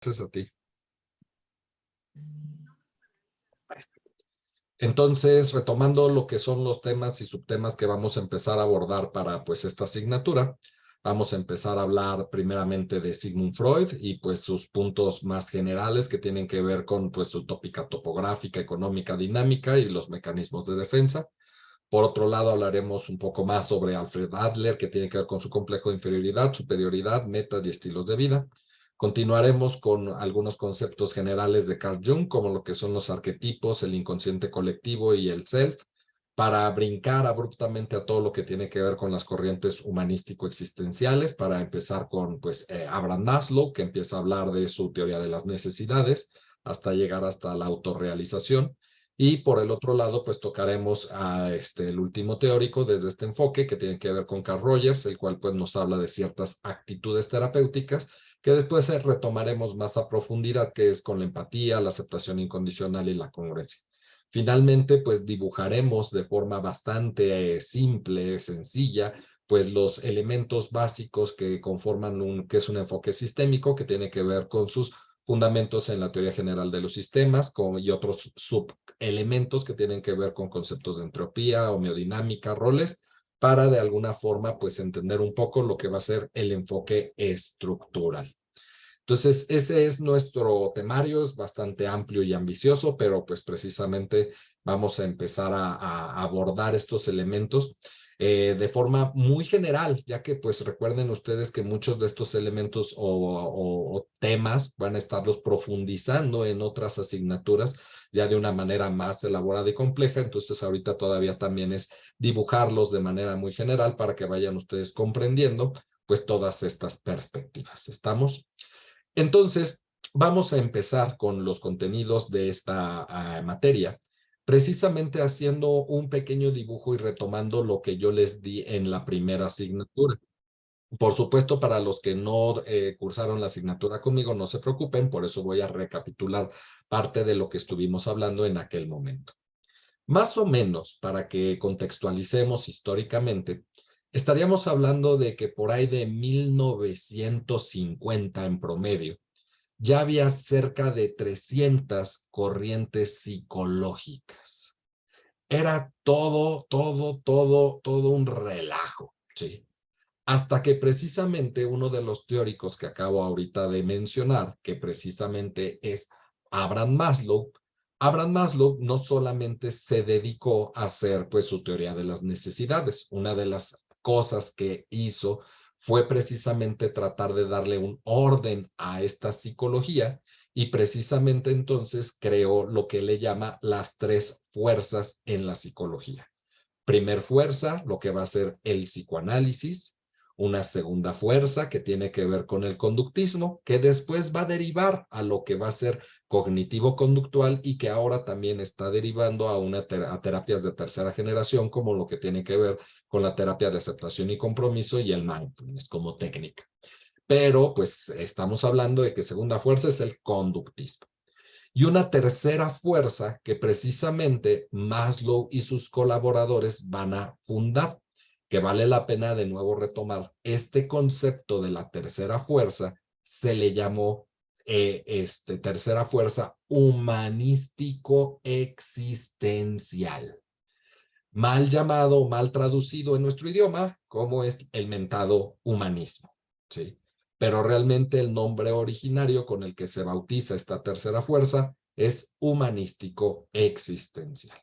Gracias a ti. Entonces, retomando lo que son los temas y subtemas que vamos a empezar a abordar para pues esta asignatura, vamos a empezar a hablar primeramente de Sigmund Freud y pues sus puntos más generales que tienen que ver con pues su tópica topográfica, económica, dinámica y los mecanismos de defensa. Por otro lado, hablaremos un poco más sobre Alfred Adler, que tiene que ver con su complejo de inferioridad, superioridad, metas y estilos de vida. Continuaremos con algunos conceptos generales de Carl Jung, como lo que son los arquetipos, el inconsciente colectivo y el self, para brincar abruptamente a todo lo que tiene que ver con las corrientes humanístico-existenciales, para empezar con pues, Abraham Maslow, que empieza a hablar de su teoría de las necesidades, hasta llegar hasta la autorrealización. Y por el otro lado, pues tocaremos a el último teórico desde este enfoque que tiene que ver con Carl Rogers, el cual pues nos habla de ciertas actitudes terapéuticas que después retomaremos más a profundidad, que es con la empatía, la aceptación incondicional y la congruencia. Finalmente, pues dibujaremos de forma bastante simple, sencilla, pues los elementos básicos que conforman que es un enfoque sistémico que tiene que ver con sus fundamentos en la teoría general de los sistemas y otros subelementos que tienen que ver con conceptos de entropía, homeodinámica, roles, para de alguna forma pues entender un poco lo que va a ser el enfoque estructural. Entonces, ese es nuestro temario, es bastante amplio y ambicioso, pero pues precisamente vamos a empezar a abordar estos elementos de forma muy general, ya que pues recuerden ustedes que muchos de estos elementos o temas van a estarlos profundizando en otras asignaturas ya de una manera más elaborada y compleja, entonces ahorita todavía también es dibujarlos de manera muy general para que vayan ustedes comprendiendo pues todas estas perspectivas. ¿Estamos? Entonces, vamos a empezar con los contenidos de esta materia, precisamente haciendo un pequeño dibujo y retomando lo que yo les di en la primera asignatura. Por supuesto, para los que no cursaron la asignatura conmigo, no se preocupen, por eso voy a recapitular parte de lo que estuvimos hablando en aquel momento. Más o menos, para que contextualicemos históricamente, estaríamos hablando de que por ahí de 1950 en promedio, ya había cerca de 300 corrientes psicológicas. Era todo un relajo, ¿sí? Hasta que precisamente uno de los teóricos que acabo ahorita de mencionar, que precisamente es Abraham Maslow, Abraham Maslow no solamente se dedicó a hacer pues su teoría de las necesidades, una de las cosas que hizo fue precisamente tratar de darle un orden a esta psicología y precisamente entonces creó lo que le llama las tres fuerzas en la psicología. Primer fuerza, lo que va a ser el psicoanálisis, una segunda fuerza que tiene que ver con el conductismo, que después va a derivar a lo que va a ser cognitivo-conductual y que ahora también está derivando a terapias de tercera generación, como lo que tiene que ver con la terapia de aceptación y compromiso y el mindfulness como técnica. Pero pues estamos hablando de que segunda fuerza es el conductismo. Y una tercera fuerza que precisamente Maslow y sus colaboradores van a fundar, que vale la pena de nuevo retomar. Concepto de la tercera fuerza se le llamó tercera fuerza humanístico-existencial. Mal llamado, mal traducido en nuestro idioma, como es el mentado humanismo, ¿sí? Pero realmente el nombre originario con el que se bautiza esta tercera fuerza es humanístico existencial.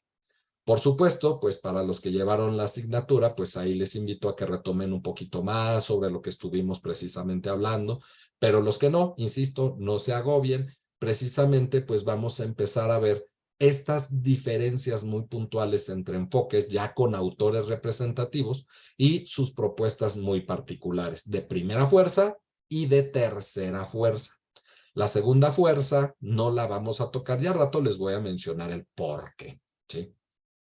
Por supuesto, pues para los que llevaron la asignatura, pues ahí les invito a que retomen un poquito más sobre lo que estuvimos precisamente hablando, pero los que no, insisto, no se agobien, precisamente pues vamos a empezar a ver estas diferencias muy puntuales entre enfoques ya con autores representativos y sus propuestas muy particulares de primera fuerza y de tercera fuerza. La segunda fuerza no la vamos a tocar, ya al rato les voy a mencionar el por qué, ¿sí?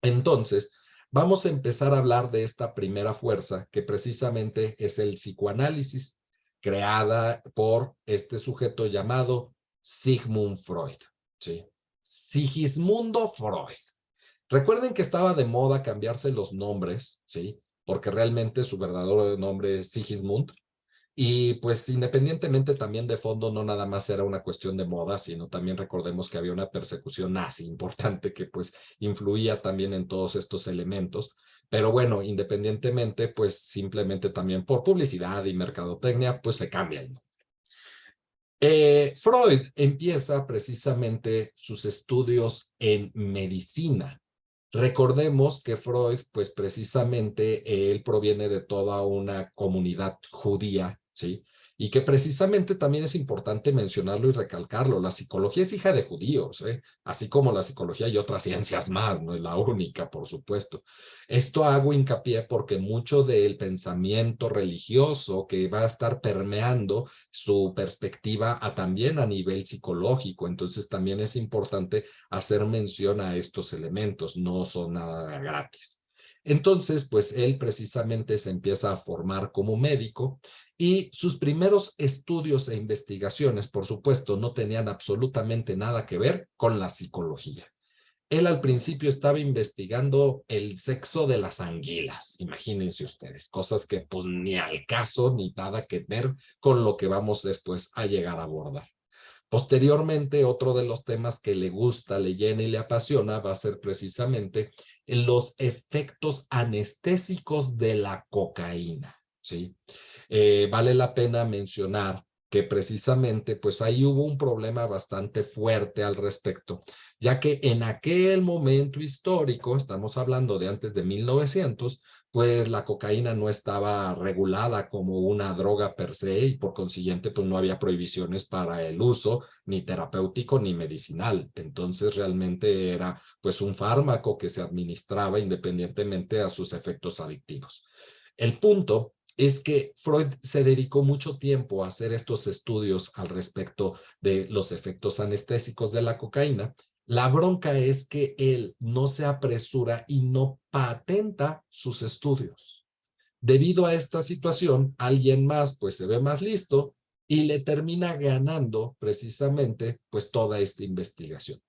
Entonces, vamos a empezar a hablar de esta primera fuerza que precisamente es el psicoanálisis, creada por este sujeto llamado Sigmund Freud, ¿sí? Sigismundo Freud. Recuerden que estaba de moda cambiarse los nombres, ¿sí? Porque realmente su verdadero nombre es Sigismund, Y pues independientemente también de fondo, no nada más era una cuestión de moda, sino también recordemos que había una persecución nazi importante que pues influía también en todos estos elementos. Pero bueno, independientemente, pues simplemente también por publicidad y mercadotecnia, pues se cambia. Freud empieza precisamente sus estudios en medicina. Recordemos que Freud, pues precisamente él proviene de toda una comunidad judía, ¿sí? Y que precisamente también es importante mencionarlo y recalcarlo. La psicología es hija de judíos, ¿eh? Así como la psicología y otras ciencias más, no es la única, por supuesto. Esto hago hincapié porque mucho del pensamiento religioso que va a estar permeando su perspectiva también a nivel psicológico. Entonces también es importante hacer mención a estos elementos, no son nada gratis. Entonces, pues él precisamente se empieza a formar como médico y sus primeros estudios e investigaciones, por supuesto, no tenían absolutamente nada que ver con la psicología. Él al principio estaba investigando el sexo de las anguilas, imagínense ustedes, cosas que pues ni al caso ni nada que ver con lo que vamos después a llegar a abordar. Posteriormente, otro de los temas que le gusta, le llena y le apasiona va a ser precisamente los efectos anestésicos de la cocaína, ¿sí? Vale la pena mencionar que precisamente pues ahí hubo un problema bastante fuerte al respecto, ya que en aquel momento histórico, estamos hablando de antes de 1900, pues la cocaína no estaba regulada como una droga per se y por consiguiente pues no había prohibiciones para el uso ni terapéutico ni medicinal. Entonces realmente era pues un fármaco que se administraba independientemente a sus efectos adictivos. El punto es que Freud se dedicó mucho tiempo a hacer estos estudios al respecto de los efectos anestésicos de la cocaína. La bronca es que él no se apresura y no patenta sus estudios. Debido a esta situación, alguien más pues se ve más listo y le termina ganando precisamente pues toda esta investigación.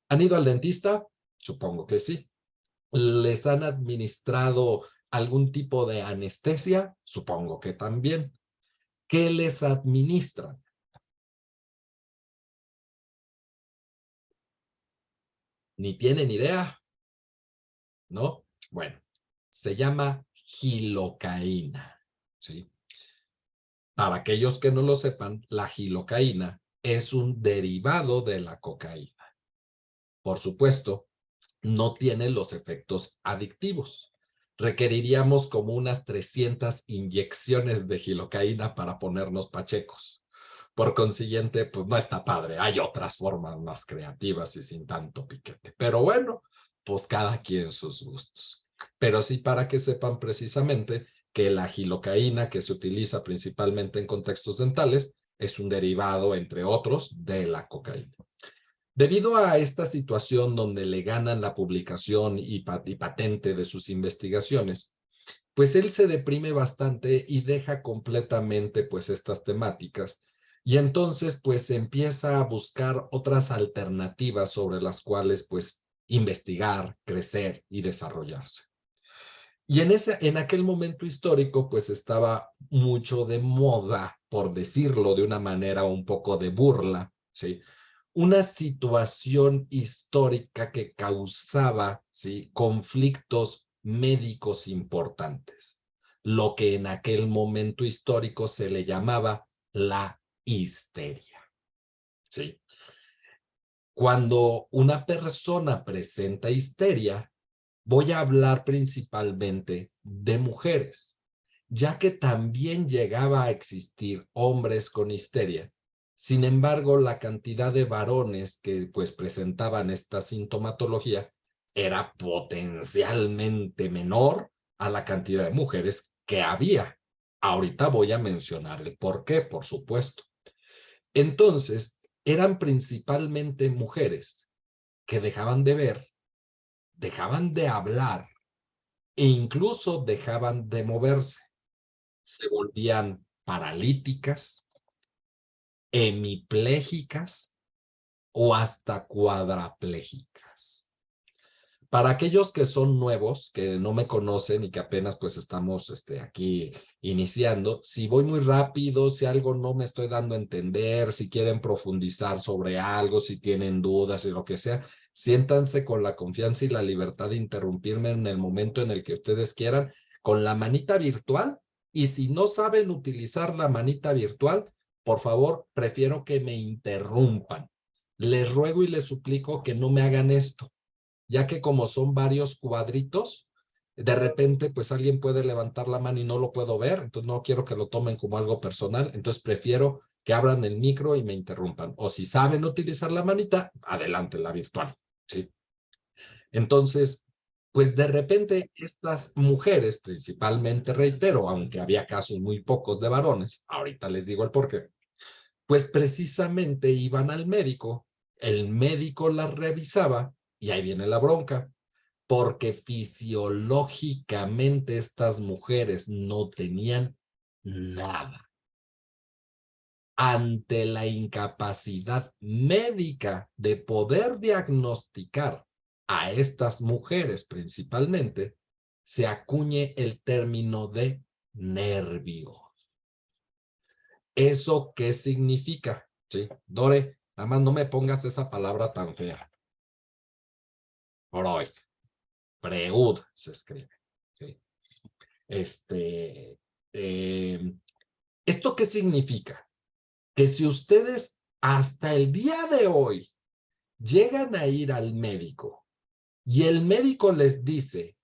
¿Han ido al dentista? Supongo que sí. ¿Les han administrado algún tipo de anestesia? Supongo que también. ¿Qué les administran? Ni tienen idea, ¿no? Bueno, se llama gilocaína, ¿sí? Para aquellos que no lo sepan, la gilocaína es un derivado de la cocaína. Por supuesto, no tiene los efectos adictivos. Requeriríamos como unas 300 inyecciones de gilocaína para ponernos pachecos. Por consiguiente, pues no está padre. Hay otras formas más creativas y sin tanto piquete. Pero bueno, pues cada quien sus gustos. Pero sí para que sepan precisamente que la gilocaína que se utiliza principalmente en contextos dentales es un derivado, entre otros, de la cocaína. Debido a esta situación donde le ganan la publicación y patente de sus investigaciones, pues él se deprime bastante y deja completamente pues estas temáticas y entonces pues empieza a buscar otras alternativas sobre las cuales pues investigar, crecer y desarrollarse. Y en aquel momento histórico pues estaba mucho de moda, por decirlo de una manera un poco de burla, ¿sí? Una situación histórica que causaba, ¿sí?, conflictos médicos importantes, lo que en aquel momento histórico se le llamaba la histeria, ¿sí? Cuando una persona presenta histeria, voy a hablar principalmente de mujeres, ya que también llegaba a existir hombres con histeria. Sin embargo, la cantidad de varones que pues presentaban esta sintomatología era potencialmente menor a la cantidad de mujeres que había. Ahorita voy a mencionar el por qué, por supuesto. Entonces, eran principalmente mujeres que dejaban de ver, dejaban de hablar e incluso dejaban de moverse. Se volvían paralíticas, hemiplégicas o hasta cuadraplégicas. Para aquellos que son nuevos, que no me conocen y que apenas pues estamos aquí iniciando, si voy muy rápido, si algo no me estoy dando a entender, si quieren profundizar sobre algo, si tienen dudas y lo que sea, siéntanse con la confianza y la libertad de interrumpirme en el momento en el que ustedes quieran, con la manita virtual. Y si no saben utilizar la manita virtual, por favor, prefiero que me interrumpan. Les ruego y les suplico que no me hagan esto, ya que como son varios cuadritos, de repente pues alguien puede levantar la mano y no lo puedo ver, entonces no quiero que lo tomen como algo personal, entonces prefiero que abran el micro y me interrumpan. O si saben utilizar la manita, adelante, la virtual, ¿sí? Entonces, pues de repente estas mujeres, principalmente, reitero, aunque había casos muy pocos de varones, ahorita les digo el porqué, pues precisamente iban al médico, el médico las revisaba y ahí viene la bronca, porque fisiológicamente estas mujeres no tenían nada. Ante la incapacidad médica de poder diagnosticar a estas mujeres principalmente, se acuñe el término de nervio. ¿Eso qué significa? ¿Sí? Dore, nada más no me pongas esa palabra tan fea. Freud. Freud se escribe. ¿Sí? Este, eh, ¿Esto qué significa? Que si ustedes hasta el día de hoy llegan a ir al médico y el médico les dice,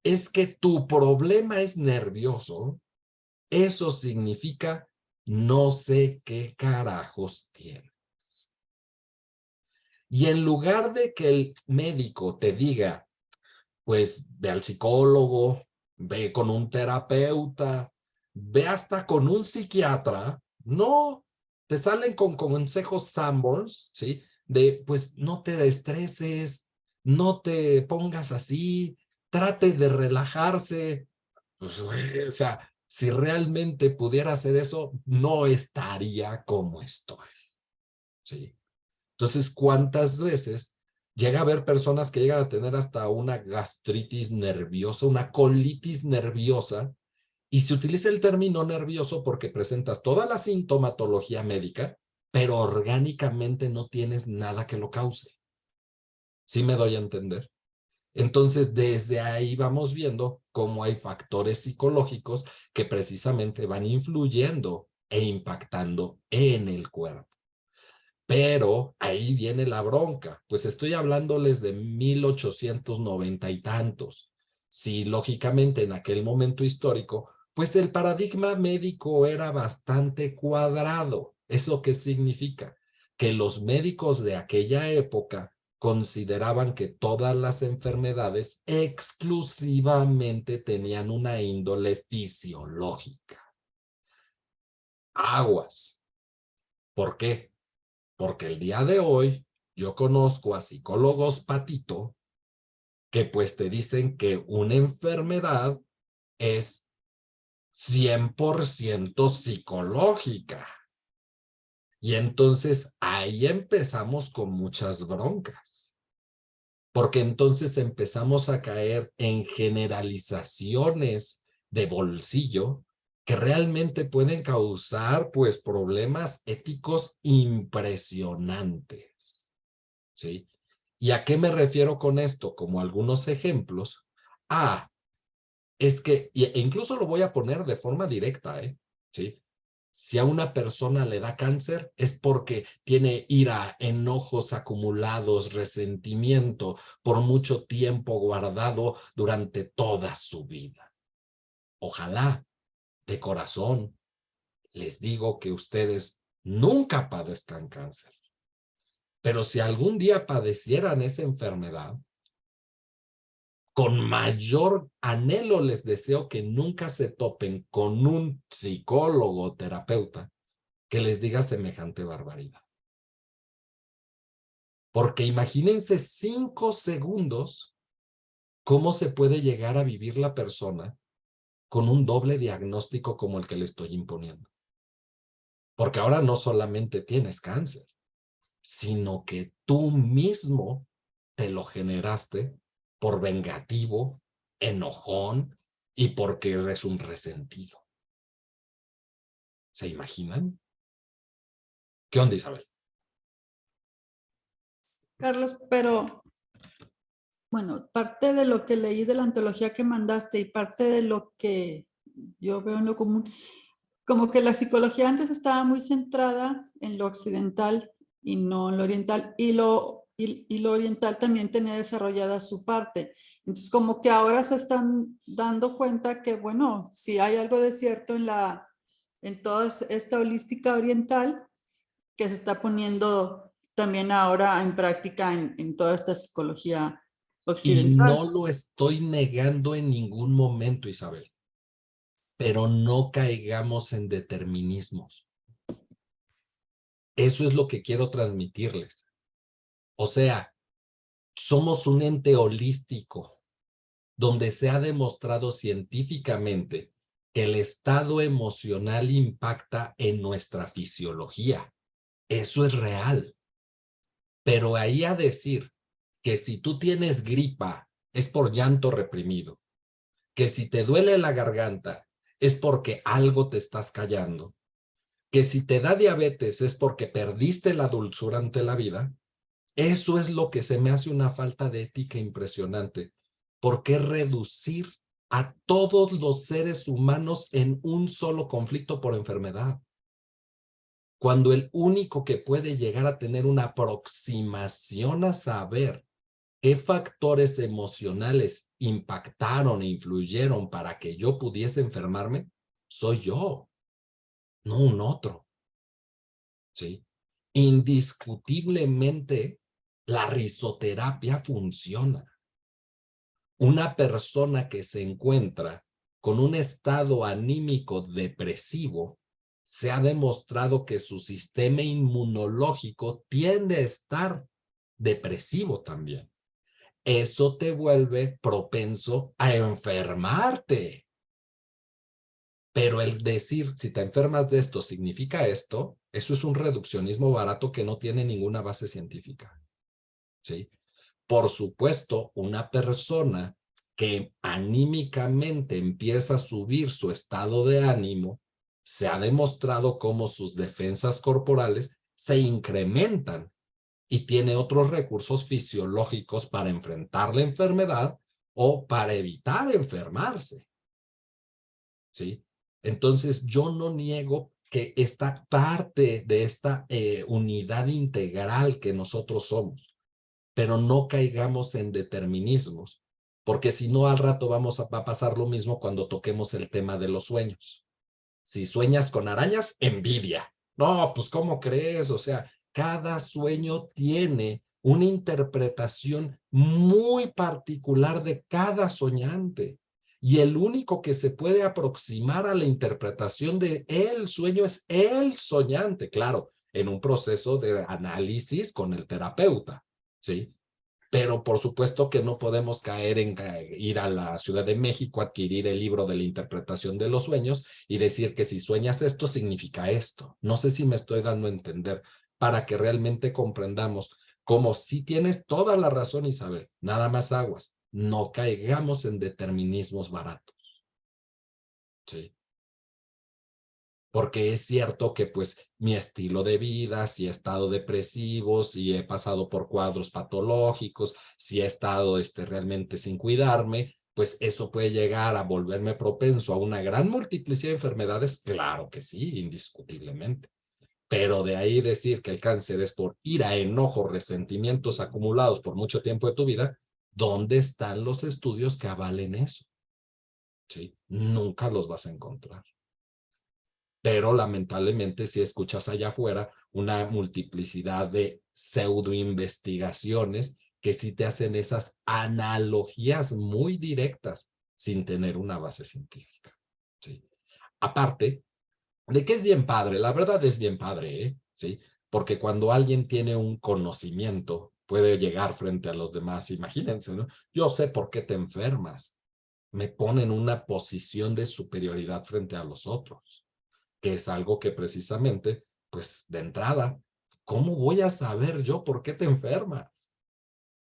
es que tu problema es nervioso, eso significa no sé qué carajos tienes. Y en lugar de que el médico te diga, pues ve al psicólogo, ve con un terapeuta, ve hasta con un psiquiatra, no, te salen con consejos Sanborns, ¿sí? De, pues no te estreses, no te pongas así, trate de relajarse. Pues, o sea, si realmente pudiera hacer eso, no estaría como estoy, ¿sí? Entonces, ¿cuántas veces llega a haber personas que llegan a tener hasta una gastritis nerviosa, una colitis nerviosa, y se utiliza el término nervioso porque presentas toda la sintomatología médica, pero orgánicamente no tienes nada que lo cause? ¿Sí me doy a entender? Entonces, desde ahí vamos viendo cómo hay factores psicológicos que precisamente van influyendo e impactando en el cuerpo. Pero ahí viene la bronca, pues estoy hablándoles de 1890 y tantos. Sí, lógicamente en aquel momento histórico, pues el paradigma médico era bastante cuadrado. ¿Eso qué significa? Que los médicos de aquella época consideraban que todas las enfermedades exclusivamente tenían una índole fisiológica. Aguas. ¿Por qué? Porque el día de hoy yo conozco a psicólogos patito que pues te dicen que una enfermedad es 100% psicológica. Y entonces ahí empezamos con muchas broncas, porque entonces empezamos a caer en generalizaciones de bolsillo que realmente pueden causar pues problemas éticos impresionantes. ¿Sí? ¿Y a qué me refiero con esto? Como algunos ejemplos. Es que, e incluso lo voy a poner de forma directa, ¿sí? Si a una persona le da cáncer es porque tiene ira, enojos acumulados, resentimiento por mucho tiempo guardado durante toda su vida. Ojalá, de corazón, les digo que ustedes nunca padezcan cáncer. Pero si algún día padecieran esa enfermedad, con mayor anhelo les deseo que nunca se topen con un psicólogo o terapeuta que les diga semejante barbaridad. Porque imagínense 5 segundos cómo se puede llegar a vivir la persona con un doble diagnóstico como el que le estoy imponiendo. Porque ahora no solamente tienes cáncer, sino que tú mismo te lo generaste por vengativo, enojón y porque eres un resentido. ¿Se imaginan? ¿Qué onda, Isabel? Carlos, pero bueno, parte de lo que leí de la antología que mandaste y parte de lo que yo veo en lo común, como que la psicología antes estaba muy centrada en lo occidental y no en lo oriental, y lo oriental también tenía desarrollada su parte. Entonces, como que ahora se están dando cuenta que, bueno, si hay algo de cierto en toda esta holística oriental que se está poniendo también ahora en práctica en toda esta psicología Y occidental. no lo estoy negando en ningún momento, Isabel, pero no caigamos en determinismos. Eso es lo que quiero transmitirles. O sea, somos un ente holístico donde se ha demostrado científicamente que el estado emocional impacta en nuestra fisiología. Eso es real. Pero ahí a decir que si tú tienes gripa es por llanto reprimido, que si te duele la garganta es porque algo te estás callando, que si te da diabetes es porque perdiste la dulzura ante la vida, eso es lo que se me hace una falta de ética impresionante. ¿Por qué reducir a todos los seres humanos en un solo conflicto por enfermedad? Cuando el único que puede llegar a tener una aproximación a saber qué factores emocionales impactaron e influyeron para que yo pudiese enfermarme, soy yo, no un otro, ¿sí? Indiscutiblemente, la risoterapia funciona. Una persona que se encuentra con un estado anímico depresivo, se ha demostrado que su sistema inmunológico tiende a estar depresivo también. Eso te vuelve propenso a enfermarte. Pero el decir, si te enfermas de esto, significa esto, eso es un reduccionismo barato que no tiene ninguna base científica, ¿sí? Por supuesto, una persona que anímicamente empieza a subir su estado de ánimo, se ha demostrado cómo sus defensas corporales se incrementan y tiene otros recursos fisiológicos para enfrentar la enfermedad o para evitar enfermarse, ¿sí? Entonces, yo no niego que esta parte de esta unidad integral que nosotros somos, pero no caigamos en determinismos, porque si no al rato va a pasar lo mismo cuando toquemos el tema de los sueños. Si sueñas con arañas, envidia. No, pues ¿cómo crees? O sea, cada sueño tiene una interpretación muy particular de cada soñante. Y el único que se puede aproximar a la interpretación de el sueño es el soñante, claro, en un proceso de análisis con el terapeuta, ¿sí? Pero por supuesto que no podemos caer en ir a la Ciudad de México, adquirir el libro de la interpretación de los sueños y decir que si sueñas esto significa esto. No sé si me estoy dando a entender para que realmente comprendamos cómo si tienes toda la razón, Isabel, nada más aguas, no caigamos en determinismos baratos, ¿sí? Porque es cierto que pues mi estilo de vida, si he estado depresivo, si he pasado por cuadros patológicos, si he estado realmente sin cuidarme, pues eso puede llegar a volverme propenso a una gran multiplicidad de enfermedades, claro que sí, indiscutiblemente. Pero de ahí decir que el cáncer es por ira, enojo, resentimientos acumulados por mucho tiempo de tu vida, ¿dónde están los estudios que avalen eso? ¿Sí? Nunca los vas a encontrar. Pero lamentablemente si escuchas allá afuera una multiplicidad de pseudoinvestigaciones que sí te hacen esas analogías muy directas sin tener una base científica. ¿Sí? Aparte de que es bien padre, la verdad es bien padre, ¿eh? ¿Sí? Porque cuando alguien tiene un conocimiento, puede llegar frente a los demás, imagínense, ¿no? Yo sé por qué te enfermas, me pone en una posición de superioridad frente a los otros, que es algo que precisamente, pues de entrada, ¿cómo voy a saber yo por qué te enfermas?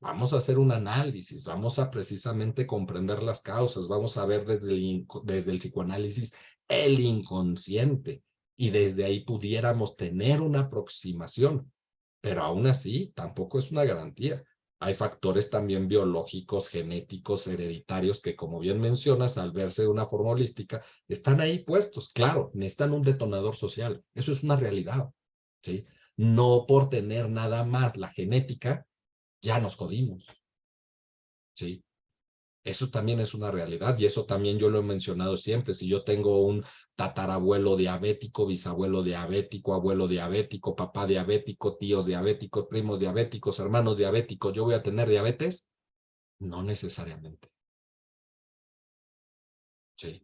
Vamos a hacer un análisis, vamos a precisamente comprender las causas, vamos a ver desde el psicoanálisis el inconsciente y desde ahí pudiéramos tener una aproximación, pero aún así tampoco es una garantía. Hay factores también biológicos, genéticos, hereditarios que, como bien mencionas, al verse de una forma holística, están ahí puestos. Claro, necesitan un detonador social. Eso es una realidad, ¿sí? No por tener nada más la genética, ya nos jodimos, ¿sí? Eso también es una realidad y eso también yo lo he mencionado siempre. Si yo tengo un tatarabuelo diabético, bisabuelo diabético, abuelo diabético, papá diabético, tíos diabéticos, primos diabéticos, hermanos diabéticos, ¿yo voy a tener diabetes? No necesariamente, ¿sí?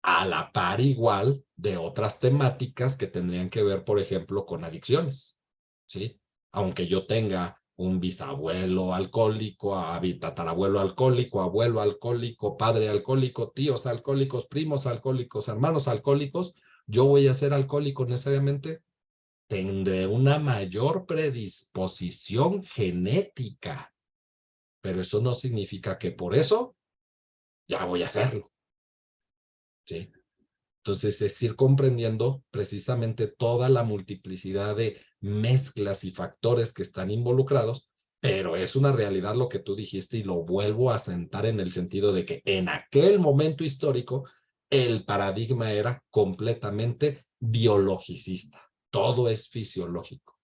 A la par igual de otras temáticas que tendrían que ver, por ejemplo, con adicciones, ¿sí? Aunque yo tenga un bisabuelo alcohólico, tatarabuelo alcohólico, abuelo alcohólico, padre alcohólico, tíos alcohólicos, primos alcohólicos, hermanos alcohólicos, yo voy a ser alcohólico necesariamente, tendré una mayor predisposición genética, pero eso no significa que por eso ya voy a hacerlo, ¿sí? Entonces, es ir comprendiendo precisamente toda la multiplicidad de mezclas y factores que están involucrados, pero es una realidad lo que tú dijiste y lo vuelvo a sentar en el sentido de que en aquel momento histórico el paradigma era completamente biologicista. Todo es fisiológico.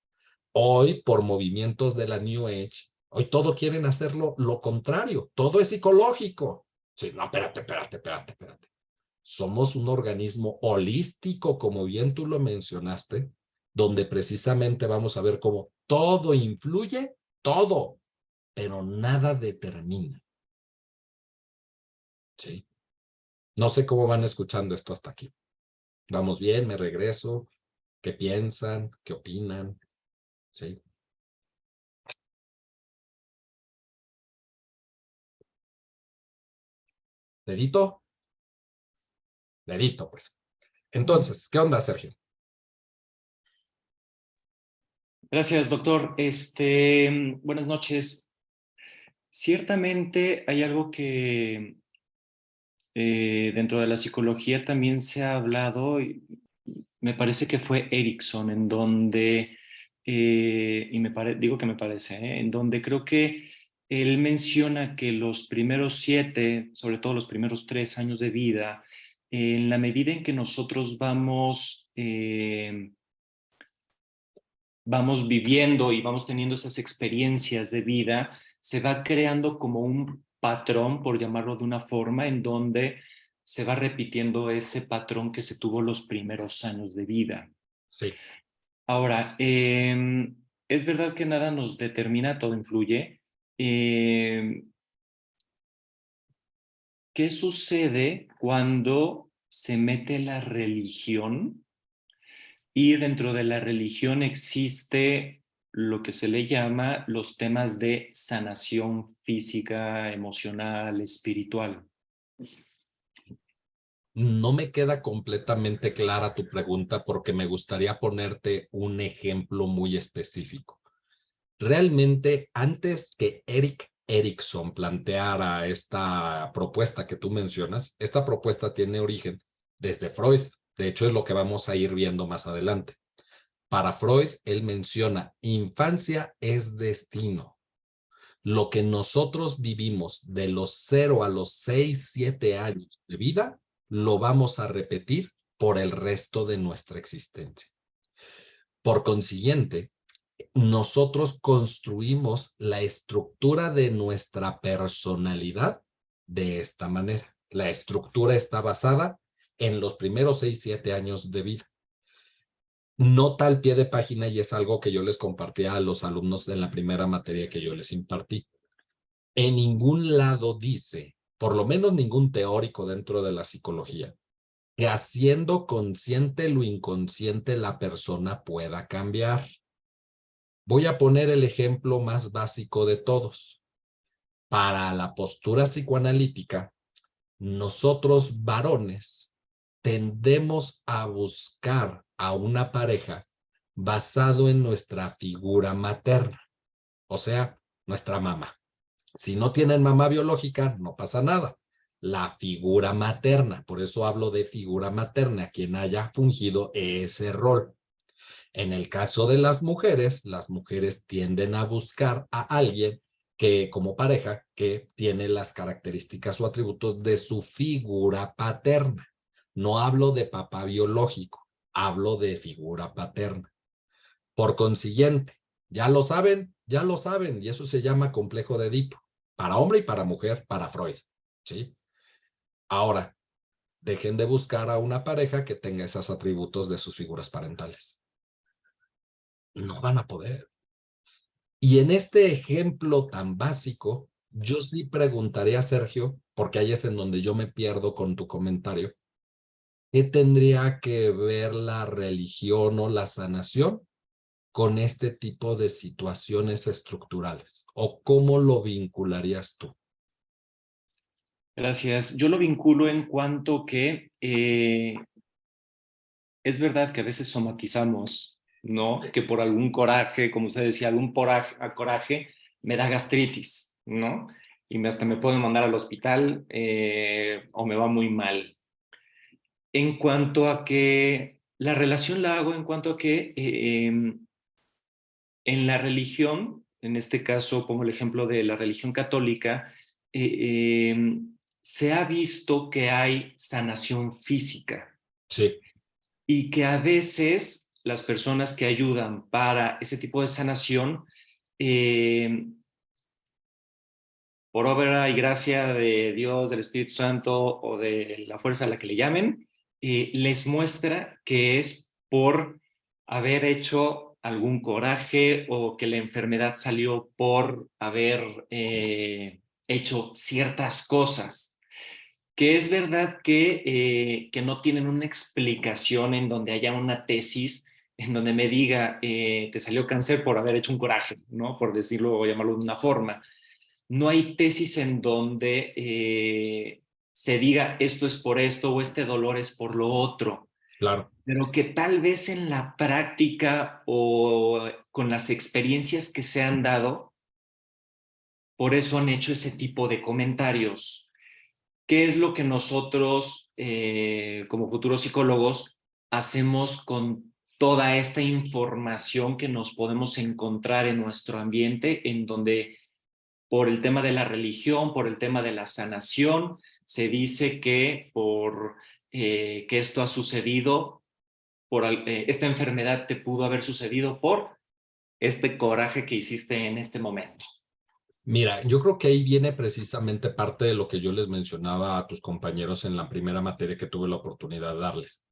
Hoy, por movimientos de la New Age, hoy todo quieren hacerlo lo contrario. Todo es psicológico. Sí, no, espérate. Somos un organismo holístico, como bien tú lo mencionaste, donde precisamente vamos a ver cómo todo influye, todo, pero nada determina. ¿Sí? No sé cómo van escuchando esto hasta aquí. ¿Vamos bien? ¿Me regreso? ¿Qué piensan? ¿Qué opinan? ¿Sí? ¿Dedito? Dedito, pues. Entonces, ¿qué onda, Sergio? Gracias, doctor. Buenas noches. Ciertamente hay algo que dentro de la psicología también se ha hablado, y me parece que fue Erickson, en donde, digo que me parece, en donde creo que él menciona que los primeros 7, sobre todo los primeros 3 años de vida, en la medida en que nosotros vamos viviendo y vamos teniendo esas experiencias de vida, se va creando como un patrón, por llamarlo de una forma, en donde se va repitiendo ese patrón que se tuvo los primeros años de vida. Sí. Ahora, es verdad que nada nos determina, todo influye. ¿Qué sucede cuando se mete la religión? Y dentro de la religión existe lo que se le llama los temas de sanación física, emocional, espiritual. No me queda completamente clara tu pregunta porque me gustaría ponerte un ejemplo muy específico. Realmente, antes que Erik Erikson planteara esta propuesta que tú mencionas, esta propuesta tiene origen desde Freud. De hecho, es lo que vamos a ir viendo más adelante. Para Freud, él menciona, infancia es destino. Lo que nosotros vivimos de los 0 a los 6, 7 años de vida, lo vamos a repetir por el resto de nuestra existencia. Por consiguiente, nosotros construimos la estructura de nuestra personalidad de esta manera. La estructura está basada en los primeros 6, 7 años de vida. Nota al pie de página, y es algo que yo les compartía a los alumnos en la primera materia que yo les impartí. En ningún lado dice, por lo menos ningún teórico dentro de la psicología, que haciendo consciente lo inconsciente la persona pueda cambiar. Voy a poner el ejemplo más básico de todos. Para la postura psicoanalítica, nosotros varones tendemos a buscar a una pareja basado en nuestra figura materna. O sea, nuestra mamá. Si no tienen mamá biológica, no pasa nada. La figura materna, por eso hablo de figura materna, quien haya fungido ese rol. En el caso de las mujeres tienden a buscar a alguien que, como pareja, que tiene las características o atributos de su figura paterna. No hablo de papá biológico, hablo de figura paterna. Por consiguiente, ya lo saben, y eso se llama complejo de Edipo, para hombre y para mujer, para Freud, ¿sí? Ahora, dejen de buscar a una pareja que tenga esos atributos de sus figuras parentales. No van a poder. Y en este ejemplo tan básico, yo sí preguntaría a Sergio, porque ahí es en donde yo me pierdo con tu comentario, ¿qué tendría que ver la religión o la sanación con este tipo de situaciones estructurales? ¿O cómo lo vincularías tú? Gracias. Yo lo vinculo en cuanto que es verdad que a veces somatizamos, ¿no? Que por algún coraje, como usted decía, algún coraje, me da gastritis, ¿no? Y hasta me pueden mandar al hospital o me va muy mal. En cuanto a que la relación la hago en cuanto a que en la religión, en este caso pongo el ejemplo de la religión católica, se ha visto que hay sanación física. Sí. Y que a veces las personas que ayudan para ese tipo de sanación, por obra y gracia de Dios, del Espíritu Santo o de la fuerza a la que le llamen, les muestra que es por haber hecho algún coraje o que la enfermedad salió por haber hecho ciertas cosas. Que es verdad que no tienen una explicación en donde haya una tesis en donde me diga, te salió cáncer por haber hecho un coraje, ¿no? Por decirlo o llamarlo de una forma. No hay tesis en donde se diga esto es por esto o este dolor es por lo otro. Claro. Pero que tal vez en la práctica o con las experiencias que se han dado, por eso han hecho ese tipo de comentarios. ¿Qué es lo que nosotros, como futuros psicólogos, hacemos con toda esta información que nos podemos encontrar en nuestro ambiente, en donde por el tema de la religión, por el tema de la sanación, se dice que que esto ha sucedido, esta enfermedad te pudo haber sucedido por este coraje que hiciste en este momento? Mira, yo creo que ahí viene precisamente parte de lo que yo les mencionaba a tus compañeros en la primera materia que tuve la oportunidad de darles.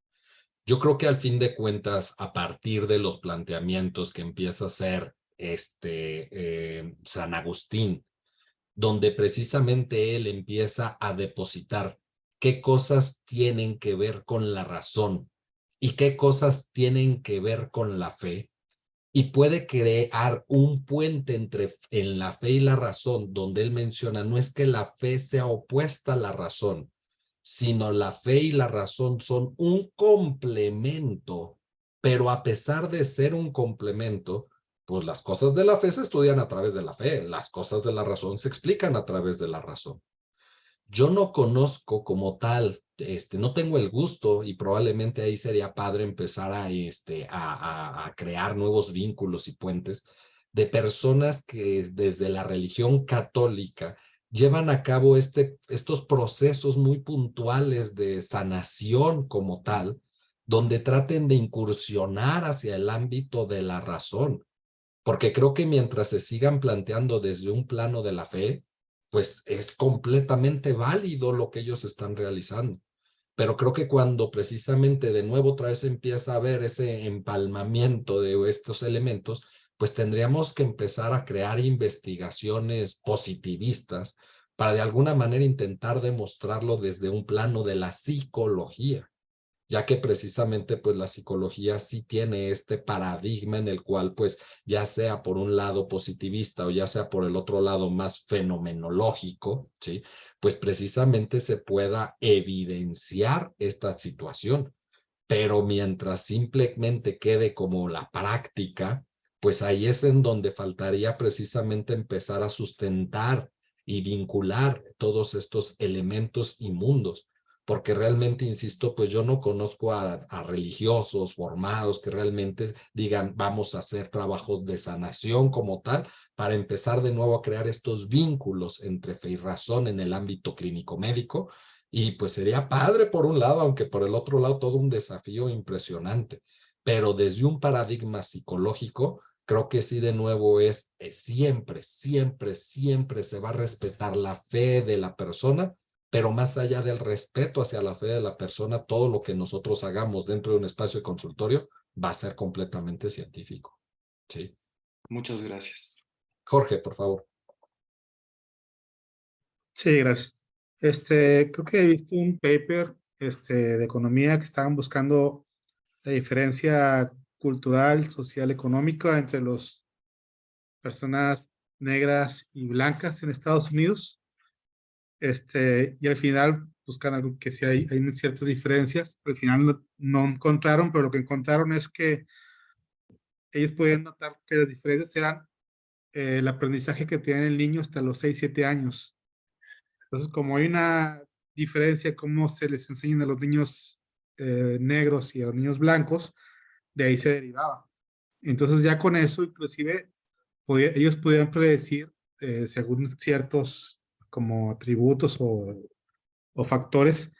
Yo creo que al fin de cuentas, a partir de los planteamientos que empieza a hacer San Agustín, donde precisamente él empieza a depositar qué cosas tienen que ver con la razón y qué cosas tienen que ver con la fe, y puede crear un puente entre en la fe y la razón, donde él menciona, no es que la fe sea opuesta a la razón, sino la fe y la razón son un complemento, pero a pesar de ser un complemento, pues las cosas de la fe se estudian a través de la fe, las cosas de la razón se explican a través de la razón. Yo no conozco como tal, no tengo el gusto, y probablemente ahí sería padre empezar a crear nuevos vínculos y puentes de personas que desde la religión católica llevan a cabo estos procesos muy puntuales de sanación como tal, donde traten de incursionar hacia el ámbito de la razón, porque creo que mientras se sigan planteando desde un plano de la fe, pues es completamente válido lo que ellos están realizando. Pero creo que cuando precisamente de nuevo otra vez empieza a haber ese empalmamiento de estos elementos, pues tendríamos que empezar a crear investigaciones positivistas para de alguna manera intentar demostrarlo desde un plano de la psicología, ya que precisamente pues la psicología sí tiene este paradigma en el cual pues ya sea por un lado positivista o ya sea por el otro lado más fenomenológico, ¿sí? Pues precisamente se pueda evidenciar esta situación, pero mientras simplemente quede como la práctica, pues ahí es en donde faltaría precisamente empezar a sustentar y vincular todos estos elementos inmundos, porque realmente, insisto, pues yo no conozco a religiosos formados que realmente digan, vamos a hacer trabajos de sanación como tal, para empezar de nuevo a crear estos vínculos entre fe y razón en el ámbito clínico médico, y pues sería padre por un lado, aunque por el otro lado todo un desafío impresionante, pero desde un paradigma psicológico, creo que sí de nuevo siempre, siempre, siempre se va a respetar la fe de la persona, pero más allá del respeto hacia la fe de la persona, todo lo que nosotros hagamos dentro de un espacio de consultorio va a ser completamente científico. Sí. Muchas gracias. Jorge, por favor. Sí, gracias. Creo que he visto un paper, de economía que estaban buscando la diferencia cultural, social, económica entre las personas negras y blancas en Estados Unidos. Y al final buscan algo que sí hay ciertas diferencias, pero al final no encontraron, pero lo que encontraron es que ellos pueden notar que las diferencias eran el aprendizaje que tiene el niño hasta los 6 7 años. Entonces, como hay una diferencia cómo se les enseñan a los niños negros y a los niños blancos, de ahí se derivaba. Entonces, ya con eso, inclusive, ellos podían predecir, según ciertos como atributos o factores,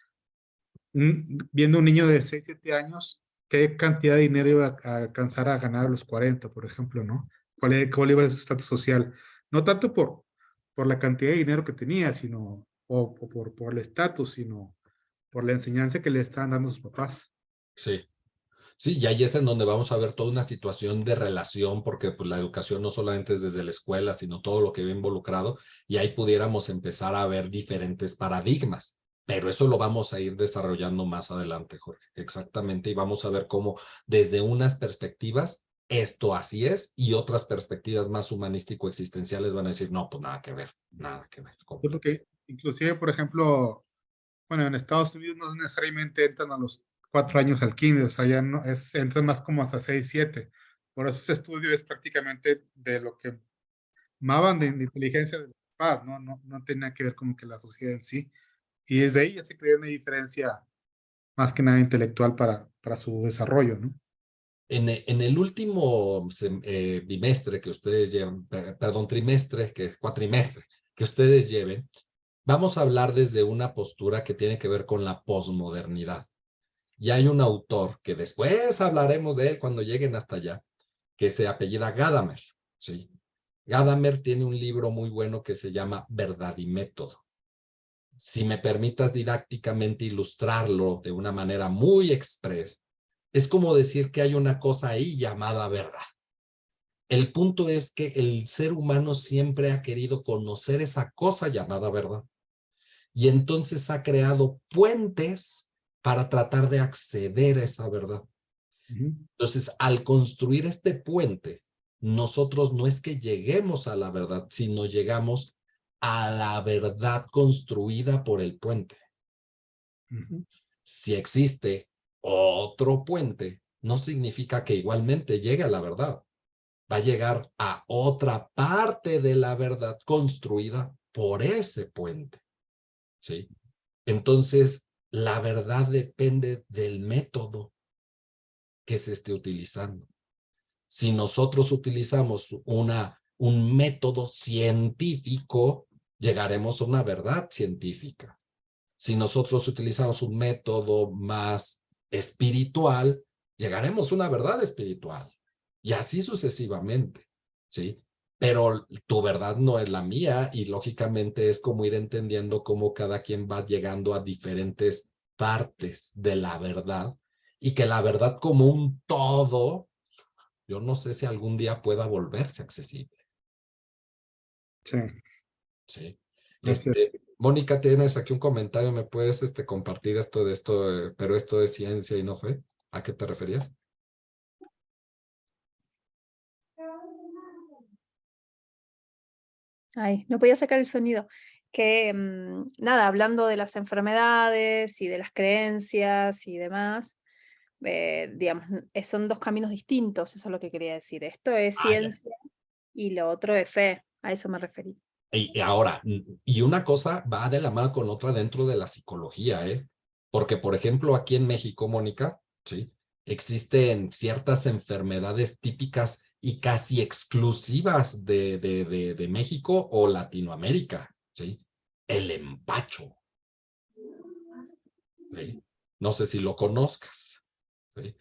viendo un niño de 6 7 años, qué cantidad de dinero iba a alcanzar a ganar a los 40, por ejemplo, ¿no? ¿Cuál iba a ser su estatus social? No tanto por la cantidad de dinero que tenía, sino, o por el estatus, sino por la enseñanza que le estaban dando sus papás. Sí. Sí, y ahí es en donde vamos a ver toda una situación de relación, porque pues, la educación no solamente es desde la escuela, sino todo lo que va involucrado, y ahí pudiéramos empezar a ver diferentes paradigmas. Pero eso lo vamos a ir desarrollando más adelante, Jorge. Exactamente, y vamos a ver cómo desde unas perspectivas esto así es, y otras perspectivas más humanístico-existenciales van a decir, no, pues nada que ver, nada que ver. Yo creo que, inclusive, por ejemplo, bueno, en Estados Unidos no necesariamente entran a los 4 años al kinder, o sea, ya no, entran más como hasta 6 7. Por eso ese estudio es prácticamente de lo que llamaban de inteligencia de los papás, ¿no? No tenía que ver como que la sociedad en sí. Y desde ahí ya se creó una diferencia más que nada intelectual para su desarrollo, ¿no? En el último bimestre que ustedes llevan, perdón, trimestre, que es cuatrimestre, que ustedes lleven, vamos a hablar desde una postura que tiene que ver con la posmodernidad. Y hay un autor que después hablaremos de él cuando lleguen hasta allá, que se apellida Gadamer, ¿sí? Gadamer tiene un libro muy bueno que se llama Verdad y Método. Si me permitas didácticamente ilustrarlo de una manera muy express, es como decir que hay una cosa ahí llamada verdad. El punto es que el ser humano siempre ha querido conocer esa cosa llamada verdad. Y entonces ha creado puentes para tratar de acceder a esa verdad. Entonces, al construir este puente, nosotros no es que lleguemos a la verdad, sino llegamos a la verdad construida por el puente. Si existe otro puente, no significa que igualmente llegue a la verdad. Va a llegar a otra parte de la verdad construida por ese puente. ¿Sí? Entonces, la verdad depende del método que se esté utilizando. Si nosotros utilizamos un método científico, llegaremos a una verdad científica. Si nosotros utilizamos un método más espiritual, llegaremos a una verdad espiritual. Y así sucesivamente, ¿sí? Pero tu verdad no es la mía y lógicamente es como ir entendiendo cómo cada quien va llegando a diferentes partes de la verdad y que la verdad como un todo, yo no sé si algún día pueda volverse accesible. Sí, Sí. gracias. Mónica, tienes aquí un comentario, ¿me puedes compartir esto de esto, pero esto es ciencia y no fe? ¿A qué te referías? Ay, no podía sacar el sonido. Que nada, hablando de las enfermedades y de las creencias y demás, digamos, son dos caminos distintos, eso es lo que quería decir. Esto es Ah, ya. ciencia y lo otro es fe, a eso me referí. Y ahora, y una cosa va de la mano con otra dentro de la psicología, ¿eh? Porque, por ejemplo, aquí en México, Mónica, ¿sí? Existen ciertas enfermedades típicas y casi exclusivas de México o Latinoamérica, ¿sí? El empacho, ¿sí? No sé si lo conozcas, ¿sí?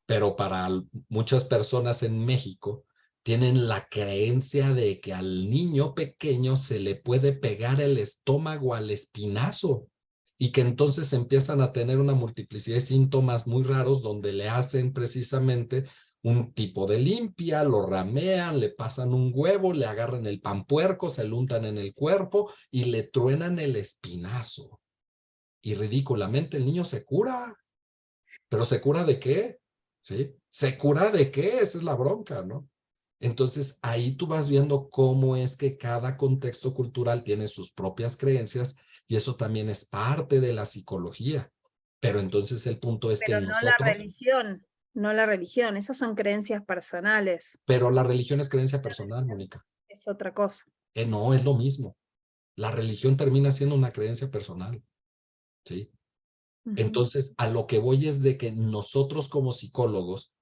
Pero para muchas personas en México tienen la creencia de que al niño pequeño se le puede pegar el estómago al espinazo y que entonces empiezan a tener una multiplicidad de síntomas muy raros donde le hacen precisamente un tipo de limpia, lo ramean, le pasan un huevo, le agarran el panpuerco, se lo untan en el cuerpo y le truenan el espinazo. Y ridículamente el niño se cura. ¿Pero se cura de qué? ¿Sí? ¿Se cura de qué? Esa es la bronca, ¿no? Entonces, ahí tú vas viendo cómo es que cada contexto cultural tiene sus propias creencias y eso también es parte de la psicología. Pero entonces el punto es que Pero no la nosotros, religión, no la religión, esas son creencias personales, pero la religión es creencia personal, Mónica. es otra cosa. No, es lo mismo. La religión termina siendo una creencia personal, ¿sí? Ujú. Entonces, a lo que voy es de que nosotros como psicólogos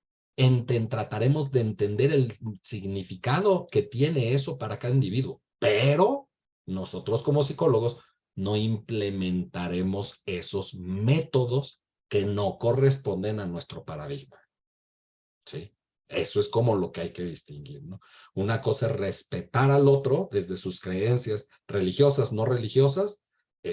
trataremos de entender el significado que tiene eso para cada individuo, pero nosotros como psicólogos no implementaremos esos métodos que no corresponden a nuestro paradigma, ¿sí? Eso es como lo que hay que distinguir, ¿no? Una cosa es respetar al otro desde sus creencias religiosas, no religiosas,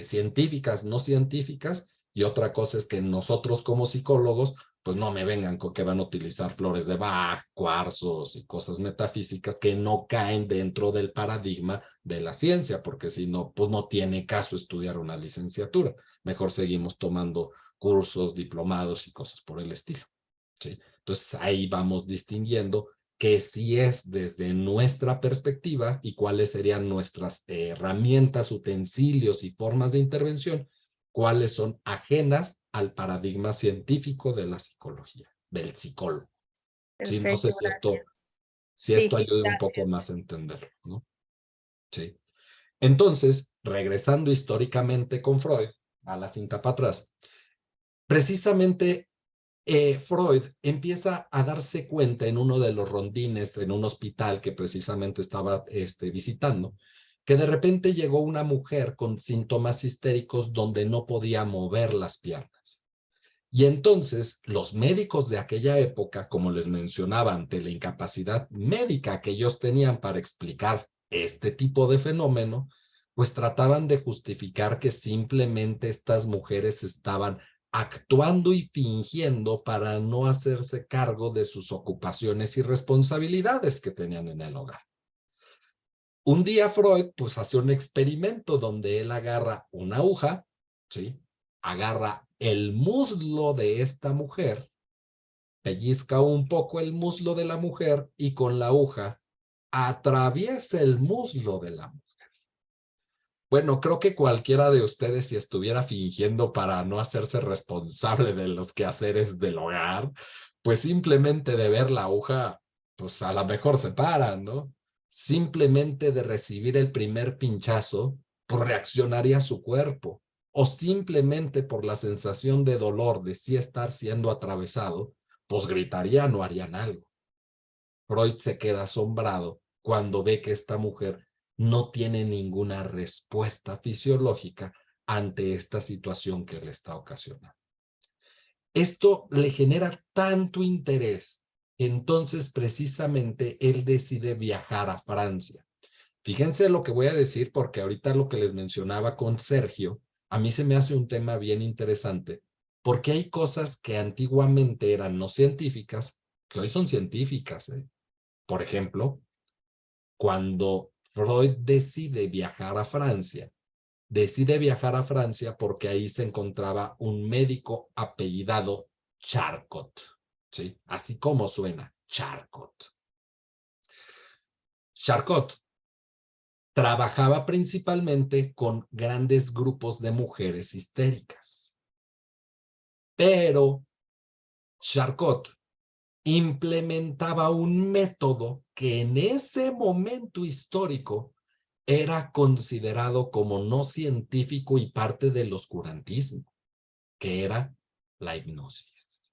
científicas, no científicas, y otra cosa es que nosotros como psicólogos, pues no me vengan con que van a utilizar flores de Bach, cuarzos y cosas metafísicas que no caen dentro del paradigma de la ciencia, porque si no, pues no tiene caso estudiar una licenciatura. Mejor seguimos tomando cursos, diplomados y cosas por el estilo, ¿sí? Entonces ahí vamos distinguiendo que sí es desde nuestra perspectiva y cuáles serían nuestras herramientas, utensilios y formas de intervención, cuáles son ajenas al paradigma científico de la psicología, del psicólogo. Sí, no sé Perfecto, si gracias. esto Sí, ayuda un poco gracias. más a entenderlo, ¿no? Sí. Entonces, regresando históricamente con Freud, a la cinta para atrás, precisamente Freud empieza a darse cuenta en uno de los rondines en un hospital que precisamente estaba visitando, que de repente llegó una mujer con síntomas histéricos donde no podía mover las piernas. Y entonces los médicos de aquella época, como les mencionaba, ante la incapacidad médica que ellos tenían para explicar este tipo de fenómeno, pues trataban de justificar que simplemente estas mujeres estaban actuando y fingiendo para no hacerse cargo de sus ocupaciones y responsabilidades que tenían en el hogar. Un día Freud pues hace un experimento donde él agarra una aguja, ¿sí? Agarra el muslo de esta mujer, pellizca un poco el muslo de la mujer y con la aguja atraviesa el muslo de la mujer. Bueno, creo que cualquiera de ustedes, si estuviera fingiendo para no hacerse responsable de los quehaceres del hogar, pues simplemente de ver la aguja, pues a lo mejor se paran, ¿no? Simplemente de recibir el primer pinchazo, pues reaccionaría su cuerpo. O simplemente por la sensación de dolor de sí estar siendo atravesado, pues gritarían o harían algo. Freud se queda asombrado cuando ve que esta mujer no tiene ninguna respuesta fisiológica ante esta situación que le está ocasionando. Esto le genera tanto interés, entonces precisamente él decide viajar a Francia. Fíjense lo que voy a decir porque ahorita lo que les mencionaba con Sergio, a mí se me hace un tema bien interesante, porque hay cosas que antiguamente eran no científicas, que hoy son científicas, ¿eh? Por ejemplo, cuando Freud decide viajar a Francia porque ahí se encontraba un médico apellidado Charcot, ¿sí? Así como suena, Charcot. Charcot trabajaba principalmente con grandes grupos de mujeres histéricas, pero Charcot implementaba un método que en ese momento histórico era considerado como no científico y parte del oscurantismo, que era la hipnosis.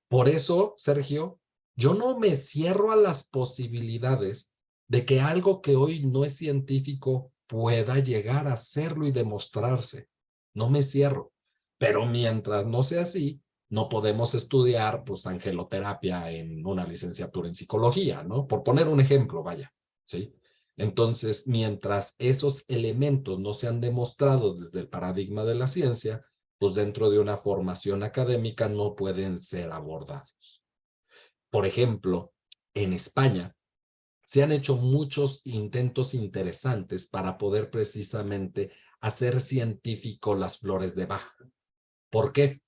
Por eso, Sergio, yo no me cierro a las posibilidades de que algo que hoy no es científico pueda llegar a serlo y demostrarse. No me cierro. Pero mientras no sea así, no podemos estudiar pues angeloterapia en una licenciatura en psicología, ¿no? Por poner un ejemplo, vaya, ¿sí? Entonces, mientras esos elementos no sean demostrados desde el paradigma de la ciencia, pues dentro de una formación académica no pueden ser abordados. Por ejemplo, en España se han hecho muchos intentos interesantes para poder precisamente hacer científico las flores de Bach. ¿Por qué?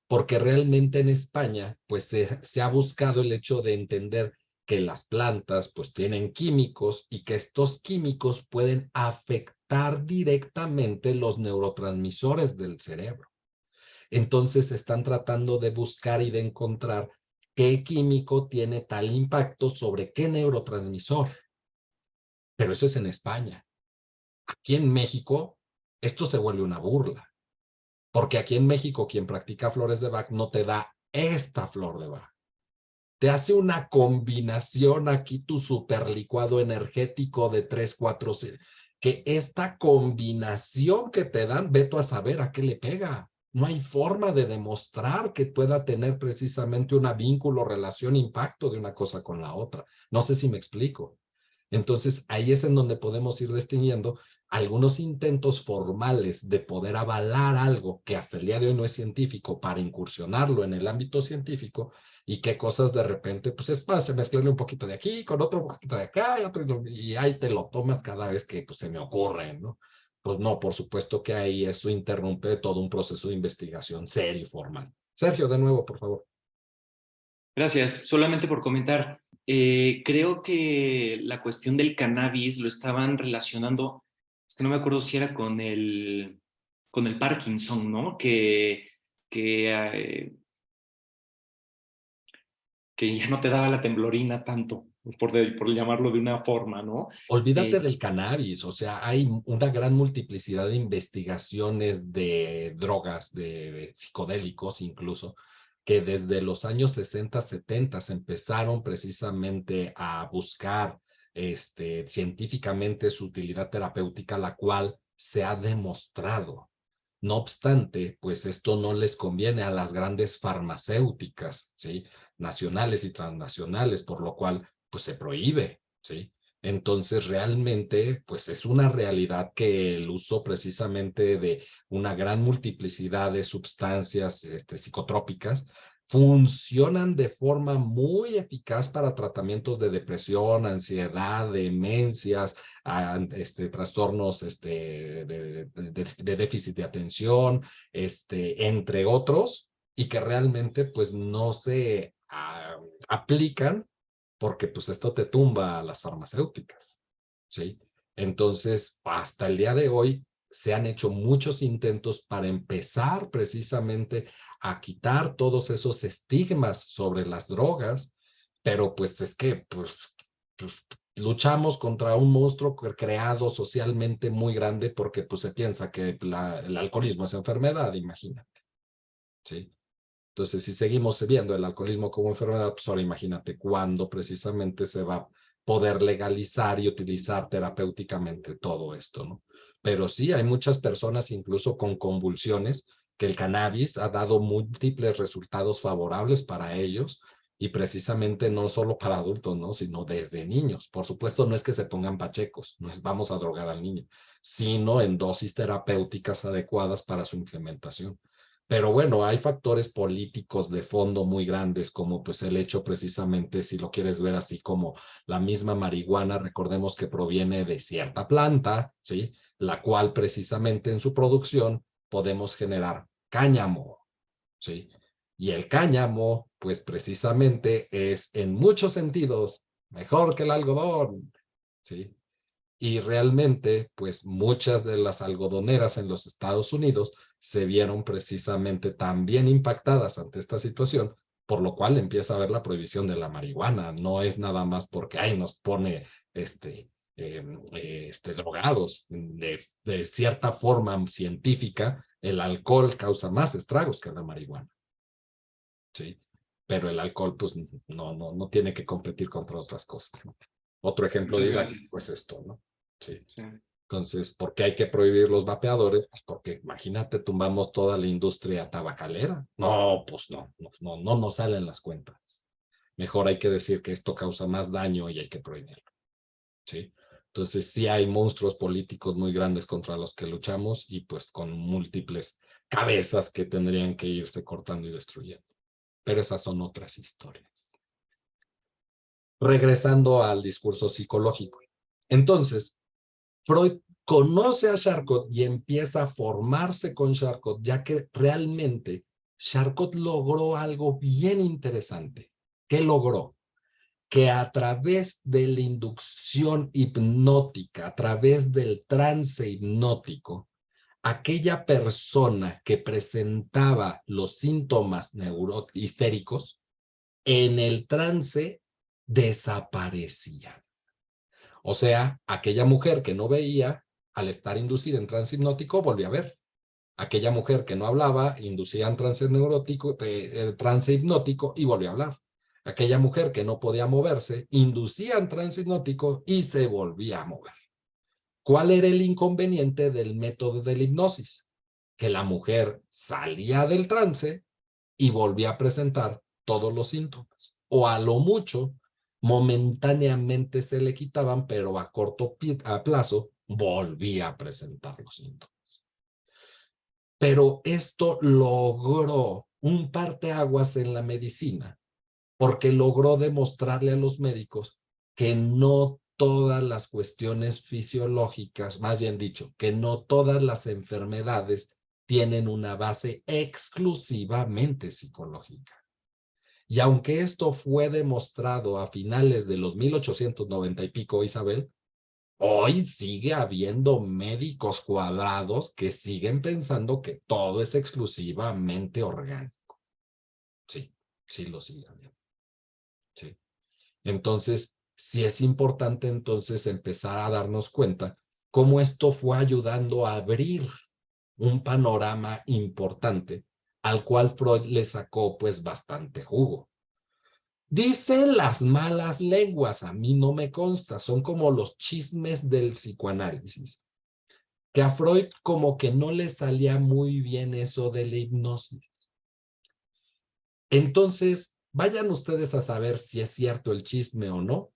Porque realmente en España pues se ha buscado el hecho de entender que las plantas pues tienen químicos y que estos químicos pueden afectar directamente los neurotransmisores del cerebro. Entonces están tratando de buscar y de encontrar qué químico tiene tal impacto sobre qué neurotransmisor. Pero eso es en España. Aquí en México, esto se vuelve una burla. Porque aquí en México, quien practica flores de Bach no te da esta flor de Bach. Te hace una combinación aquí, tu superlicuado energético de 3, 4, 6, que esta combinación que te dan, veto a saber a qué le pega. No hay forma de demostrar que pueda tener precisamente un vínculo, relación, impacto de una cosa con la otra. No sé si me explico. Entonces, ahí es en donde podemos ir distinguiendo algunos intentos formales de poder avalar algo que hasta el día de hoy no es científico para incursionarlo en el ámbito científico y qué cosas de repente, pues es para mezclarle un poquito de aquí con otro poquito de acá y, otro, y ahí te lo tomas cada vez que pues, se me ocurre, ¿no? Pues no, por supuesto que ahí eso interrumpe todo un proceso de investigación serio y formal. Sergio, de nuevo, por favor. Gracias. Solamente por comentar, creo que la cuestión del cannabis lo estaban relacionando, es que no me acuerdo si era con el Parkinson, ¿no? Que que ya no te daba la temblorina tanto, por llamarlo de una forma, ¿no? Olvídate del cannabis, o sea, hay una gran multiplicidad de investigaciones de drogas, de psicodélicos incluso, que desde los años 60, 70 se empezaron precisamente a buscar científicamente su utilidad terapéutica, la cual se ha demostrado. No obstante, pues esto no les conviene a las grandes farmacéuticas, ¿sí? Nacionales y transnacionales, por lo cual, pues se prohíbe, ¿sí? Entonces, realmente, pues es una realidad que el uso precisamente de una gran multiplicidad de sustancias psicotrópicas funcionan de forma muy eficaz para tratamientos de depresión, ansiedad, demencias, trastornos de déficit de atención, entre otros, y que realmente pues no se aplican porque pues esto te tumba a las farmacéuticas, ¿sí? Entonces, hasta el día de hoy se han hecho muchos intentos para empezar precisamente a quitar todos esos estigmas sobre las drogas, pero pues es que pues, luchamos contra un monstruo creado socialmente muy grande porque pues se piensa que el alcoholismo es enfermedad, imagínate, ¿sí? Entonces, si seguimos viendo el alcoholismo como enfermedad, pues ahora imagínate cuándo precisamente se va a poder legalizar y utilizar terapéuticamente todo esto, ¿no? Pero sí, hay muchas personas incluso con convulsiones que el cannabis ha dado múltiples resultados favorables para ellos y precisamente no solo para adultos, ¿no? Sino desde niños. Por supuesto, no es que se pongan pachecos, no es vamos a drogar al niño, sino en dosis terapéuticas adecuadas para su implementación. Pero bueno, hay factores políticos de fondo muy grandes, como pues el hecho precisamente, si lo quieres ver así como la misma marihuana, recordemos que proviene de cierta planta, ¿sí? La cual precisamente en su producción podemos generar cáñamo, ¿sí? Y el cáñamo, pues precisamente es en muchos sentidos mejor que el algodón, ¿sí? Y realmente, pues muchas de las algodoneras en los Estados Unidos se vieron precisamente también impactadas ante esta situación por lo cual empieza a haber la prohibición de la marihuana. No es nada más porque, ay, nos pone drogados. De cierta forma científica, el alcohol causa más estragos que la marihuana. ¿Sí? Pero el alcohol, pues, no tiene que competir contra otras cosas, ¿no? Otro ejemplo Muchas de gracias. pues esto, ¿no? Sí. Sí. Entonces, ¿por qué hay que prohibir los vapeadores? Pues porque imagínate, tumbamos toda la industria tabacalera. No, pues no nos salen las cuentas. Mejor hay que decir que esto causa más daño y hay que prohibirlo. ¿Sí? Entonces, sí hay monstruos políticos muy grandes contra los que luchamos y pues con múltiples cabezas que tendrían que irse cortando y destruyendo. Pero esas son otras historias. Regresando al discurso psicológico. Entonces, Freud conoce a Charcot y empieza a formarse con Charcot, ya que realmente Charcot logró algo bien interesante. ¿Qué logró? Que a través de la inducción hipnótica, a través del trance hipnótico, aquella persona que presentaba los síntomas histéricos, en el trance desaparecían. O sea, aquella mujer que no veía, al estar inducida en trance hipnótico, volvía a ver. Aquella mujer que no hablaba, inducía en trance trance hipnótico y volvía a hablar. Aquella mujer que no podía moverse, inducía en trance hipnótico y se volvía a mover. ¿Cuál era el inconveniente del método de la hipnosis? Que la mujer salía del trance y volvía a presentar todos los síntomas. O a lo mucho, momentáneamente se le quitaban, pero a corto plazo volvía a presentar los síntomas. Pero esto logró un parteaguas en la medicina, porque logró demostrarle a los médicos que no todas las cuestiones fisiológicas, más bien dicho, que no todas las enfermedades tienen una base exclusivamente psicológica. Y aunque esto fue demostrado a finales de los 1890 y pico, Isabel, hoy sigue habiendo médicos cuadrados que siguen pensando que todo es exclusivamente orgánico. Sí, sí lo sigue habiendo. Sí. Entonces, sí es importante entonces empezar a darnos cuenta cómo esto fue ayudando a abrir un panorama importante al cual Freud le sacó pues bastante jugo. Dicen las malas lenguas, a mí no me consta, son como los chismes del psicoanálisis, que a Freud como que no le salía muy bien eso de la hipnosis. Entonces, vayan ustedes a saber si es cierto el chisme o no.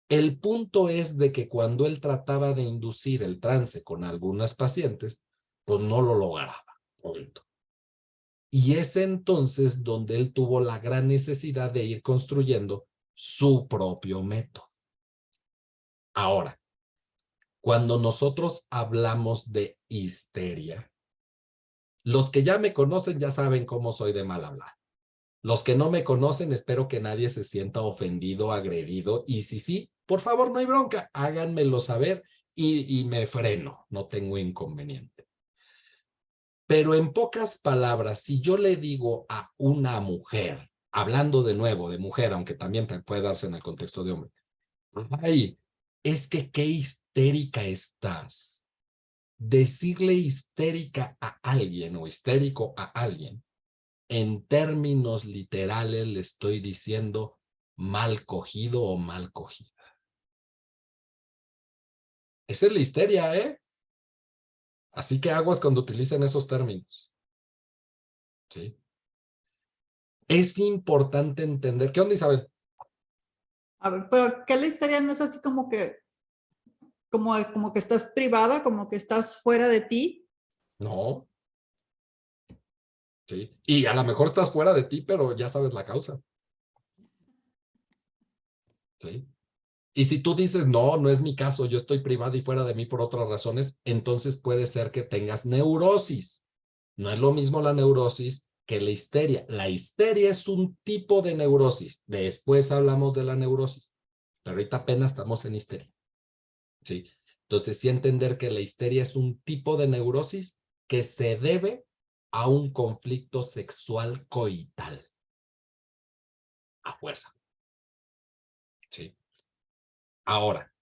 El punto es de que cuando él trataba de inducir el trance con algunas pacientes, pues no lo lograba. Punto. Y es entonces donde él tuvo la gran necesidad de ir construyendo su propio método. Ahora, cuando nosotros hablamos de histeria, los que ya me conocen ya saben cómo soy de mal hablar. Los que no me conocen, espero que nadie se sienta ofendido, agredido. Y si sí, por favor, no hay bronca, háganmelo saber y me freno, no tengo inconveniente. Pero en pocas palabras, si yo le digo a una mujer, hablando de nuevo de mujer, aunque también puede darse en el contexto de hombre, ay, es que qué histérica estás. Decirle histérica a alguien o histérico a alguien, en términos literales le estoy diciendo mal cogido o mal cogida. Esa es la histeria, ¿eh? Así que aguas cuando utilicen esos términos. ¿Sí? Es importante entender. ¿Qué onda, Isabel? A ver, pero ¿qué la histeria no es así como que, como que estás privada, como que estás fuera de ti? No. Sí. Y a lo mejor estás fuera de ti, pero ya sabes la causa. ¿Sí? Y si tú dices, no, no es mi caso, yo estoy privada y fuera de mí por otras razones, entonces puede ser que tengas neurosis. No es lo mismo la neurosis que la histeria. La histeria es un tipo de neurosis. Después hablamos de la neurosis, pero ahorita apenas estamos en histeria. ¿Sí? Entonces, sí entender que la histeria es un tipo de neurosis que se debe a un conflicto sexual coital. a fuerza. ¿Sí? Ahora,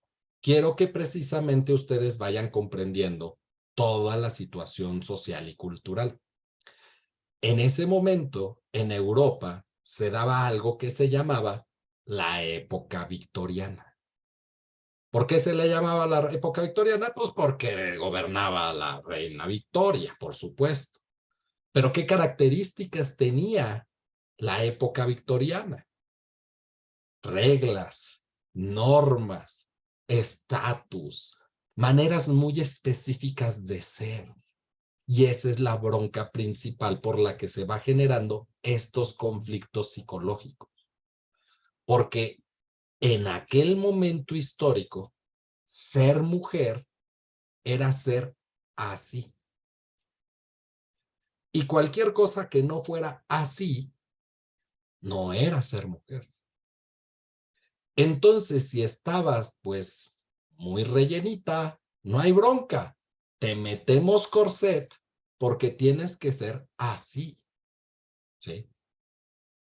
quiero que precisamente ustedes vayan comprendiendo toda la situación social y cultural. En ese momento, en Europa, se daba algo que se llamaba la época victoriana. ¿Por qué se le llamaba la época victoriana? Pues porque gobernaba la reina Victoria, por supuesto. Pero ¿qué características tenía la época victoriana? Reglas, normas, estatus, maneras muy específicas de ser. Y esa es la bronca principal por la que se va generando estos conflictos psicológicos. Porque en aquel momento histórico, ser mujer era ser así. Y cualquier cosa que no fuera así, no era ser mujer. Entonces, si estabas, pues, muy rellenita, no hay bronca. Te metemos corset porque tienes que ser así. ¿Sí?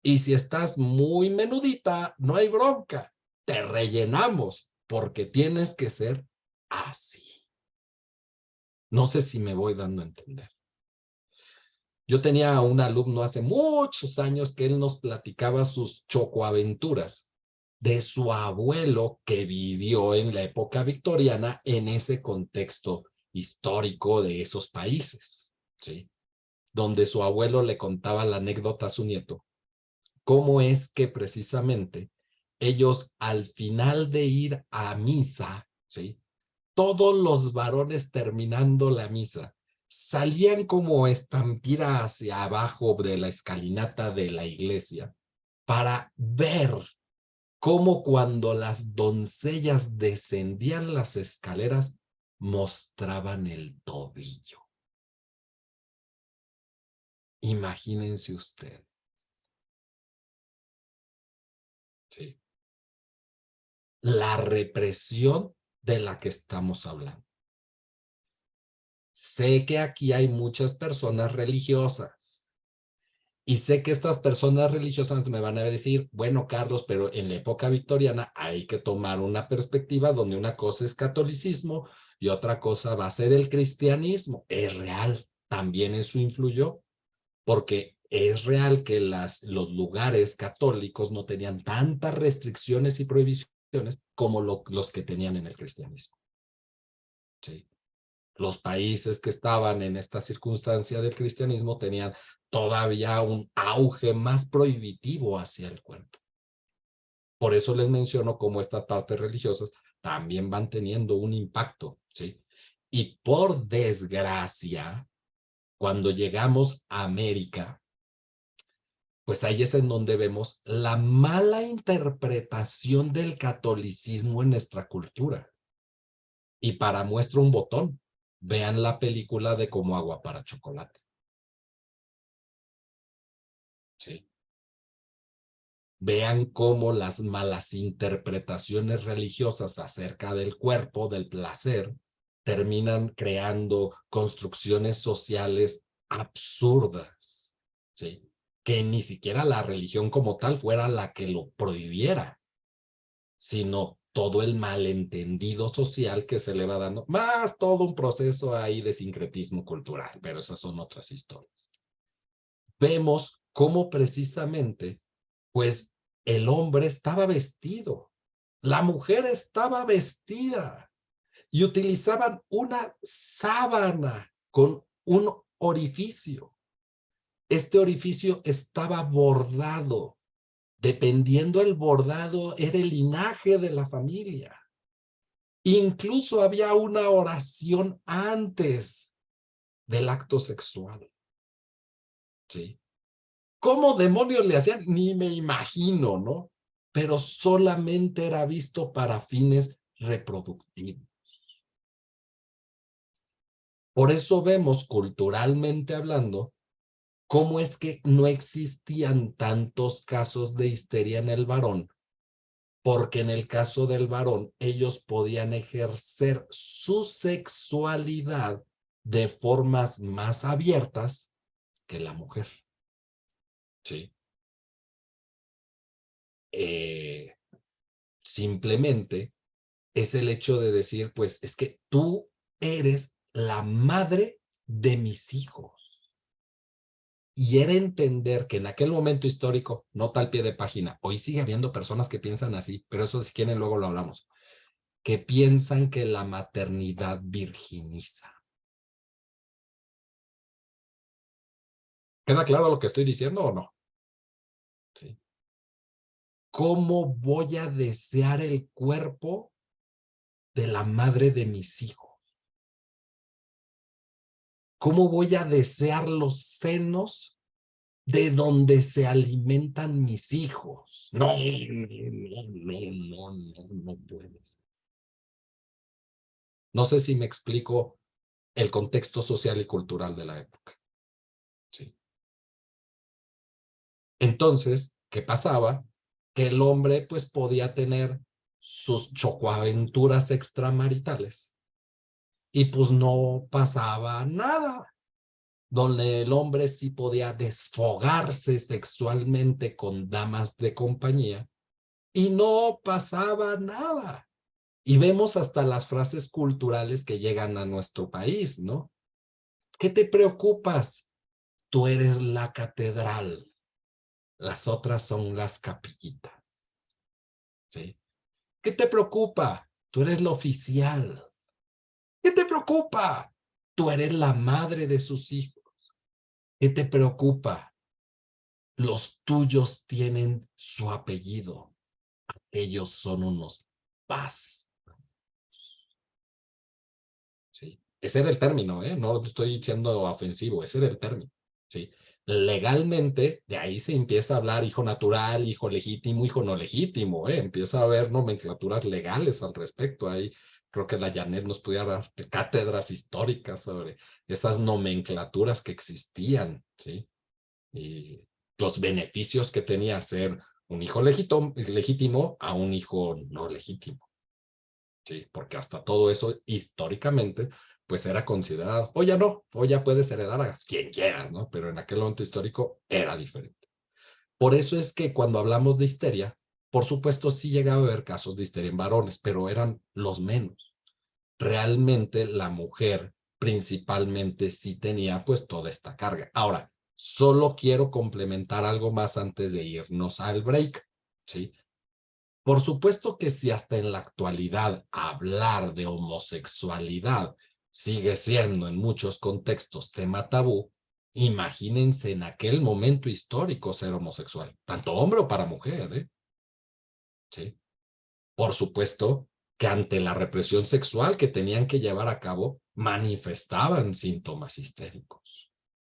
Y si estás muy menudita, no hay bronca. Te rellenamos porque tienes que ser así. No sé si me voy dando a entender. Yo tenía un alumno hace muchos años que él nos platicaba sus chocoaventuras de su abuelo que vivió en la época victoriana en ese contexto histórico de esos países, ¿sí? Donde su abuelo le contaba la anécdota a su nieto, cómo es que precisamente ellos al final de ir a misa, ¿sí? Todos los varones terminando la misa salían como estampida hacia abajo de la escalinata de la iglesia para ver cómo cuando las doncellas descendían las escaleras mostraban el tobillo. Imagínense usted. Sí. La represión de la que estamos hablando. Sé que aquí hay muchas personas religiosas y sé que estas personas religiosas me van a decir, bueno, Carlos, pero en la época victoriana hay que tomar una perspectiva donde una cosa es catolicismo y otra cosa va a ser el cristianismo. Es real, también eso influyó, porque es real que los lugares católicos no tenían tantas restricciones y prohibiciones como los que tenían en el cristianismo. ¿Sí? Los países que estaban en esta circunstancia del cristianismo tenían todavía un auge más prohibitivo hacia el cuerpo. Por eso les menciono cómo estas partes religiosas también van teniendo un impacto, ¿sí? Y por desgracia, cuando llegamos a América, pues ahí es en donde vemos la mala interpretación del catolicismo en nuestra cultura. Y para muestra un botón, vean la película de Como agua para chocolate. ¿Sí? Vean cómo las malas interpretaciones religiosas acerca del cuerpo, del placer, terminan creando construcciones sociales absurdas, ¿sí? Que ni siquiera la religión como tal fuera la que lo prohibiera, sino todo el malentendido social que se le va dando, más todo un proceso ahí de sincretismo cultural, pero esas son otras historias. Vemos cómo precisamente, pues, el hombre estaba vestido, la mujer estaba vestida y utilizaban una sábana con un orificio. Este orificio estaba bordado. Dependiendo el bordado, era el linaje de la familia. Incluso había una oración antes del acto sexual. ¿Sí? ¿Cómo demonios le hacían? Ni me imagino, ¿no? Pero solamente era visto para fines reproductivos. Por eso vemos, culturalmente hablando, cómo es que no existían tantos casos de histeria en el varón, porque en el caso del varón, ellos podían ejercer su sexualidad de formas más abiertas que la mujer. ¿Sí? simplemente es el hecho de decir, pues es que tú eres la madre de mis hijos. Y era entender que en aquel momento histórico, no tal pie de página, hoy sigue habiendo personas que piensan así, pero eso si quieren luego lo hablamos, que piensan que la maternidad virginiza. ¿Queda claro lo que estoy diciendo o no? Sí. ¿Cómo voy a desear el cuerpo de la madre de mis hijos? ¿Cómo voy a desear los senos de donde se alimentan mis hijos? No, no puedes. No sé si me explico el contexto social y cultural de la época. Sí. Entonces, ¿qué pasaba? Que el hombre pues podía tener sus chocoaventuras extramaritales y pues no pasaba nada. Donde el hombre sí podía desfogarse sexualmente con damas de compañía y no pasaba nada. Y vemos hasta las frases culturales que llegan a nuestro país, ¿no? ¿Qué te preocupas? Tú eres la catedral, las otras son las capillitas, ¿sí? ¿Qué te preocupa? Tú eres la oficial. ¿Qué te preocupa? Tú eres la madre de sus hijos. ¿Qué te preocupa? Los tuyos tienen su apellido. Ellos son unos paz. ¿Sí? Ese era el término, ¿eh? No estoy siendo ofensivo, ese era el término. ¿Sí? Legalmente, de ahí se empieza a hablar hijo natural, hijo legítimo, hijo no legítimo, ¿eh? Empieza a haber nomenclaturas legales al respecto. Ahí creo que la Janet nos pudiera dar cátedras históricas sobre esas nomenclaturas que existían, ¿sí? Y los beneficios que tenía ser un hijo legítimo a un hijo no legítimo. Sí, porque hasta todo eso históricamente pues era considerado, o ya no, o ya puedes heredar a quien quieras, ¿no? Pero en aquel momento histórico era diferente. Por eso es que cuando hablamos de histeria, por supuesto sí llegaba a haber casos de histeria en varones, pero eran los menos. Realmente la mujer principalmente sí tenía pues toda esta carga. Ahora, solo quiero complementar algo más antes de irnos al break, ¿sí? Por supuesto que si hasta en la actualidad hablar de homosexualidad sigue siendo en muchos contextos tema tabú, imagínense en aquel momento histórico ser homosexual, tanto hombre o para mujer, ¿eh? ¿Sí? Por supuesto que ante la represión sexual que tenían que llevar a cabo, manifestaban síntomas histéricos,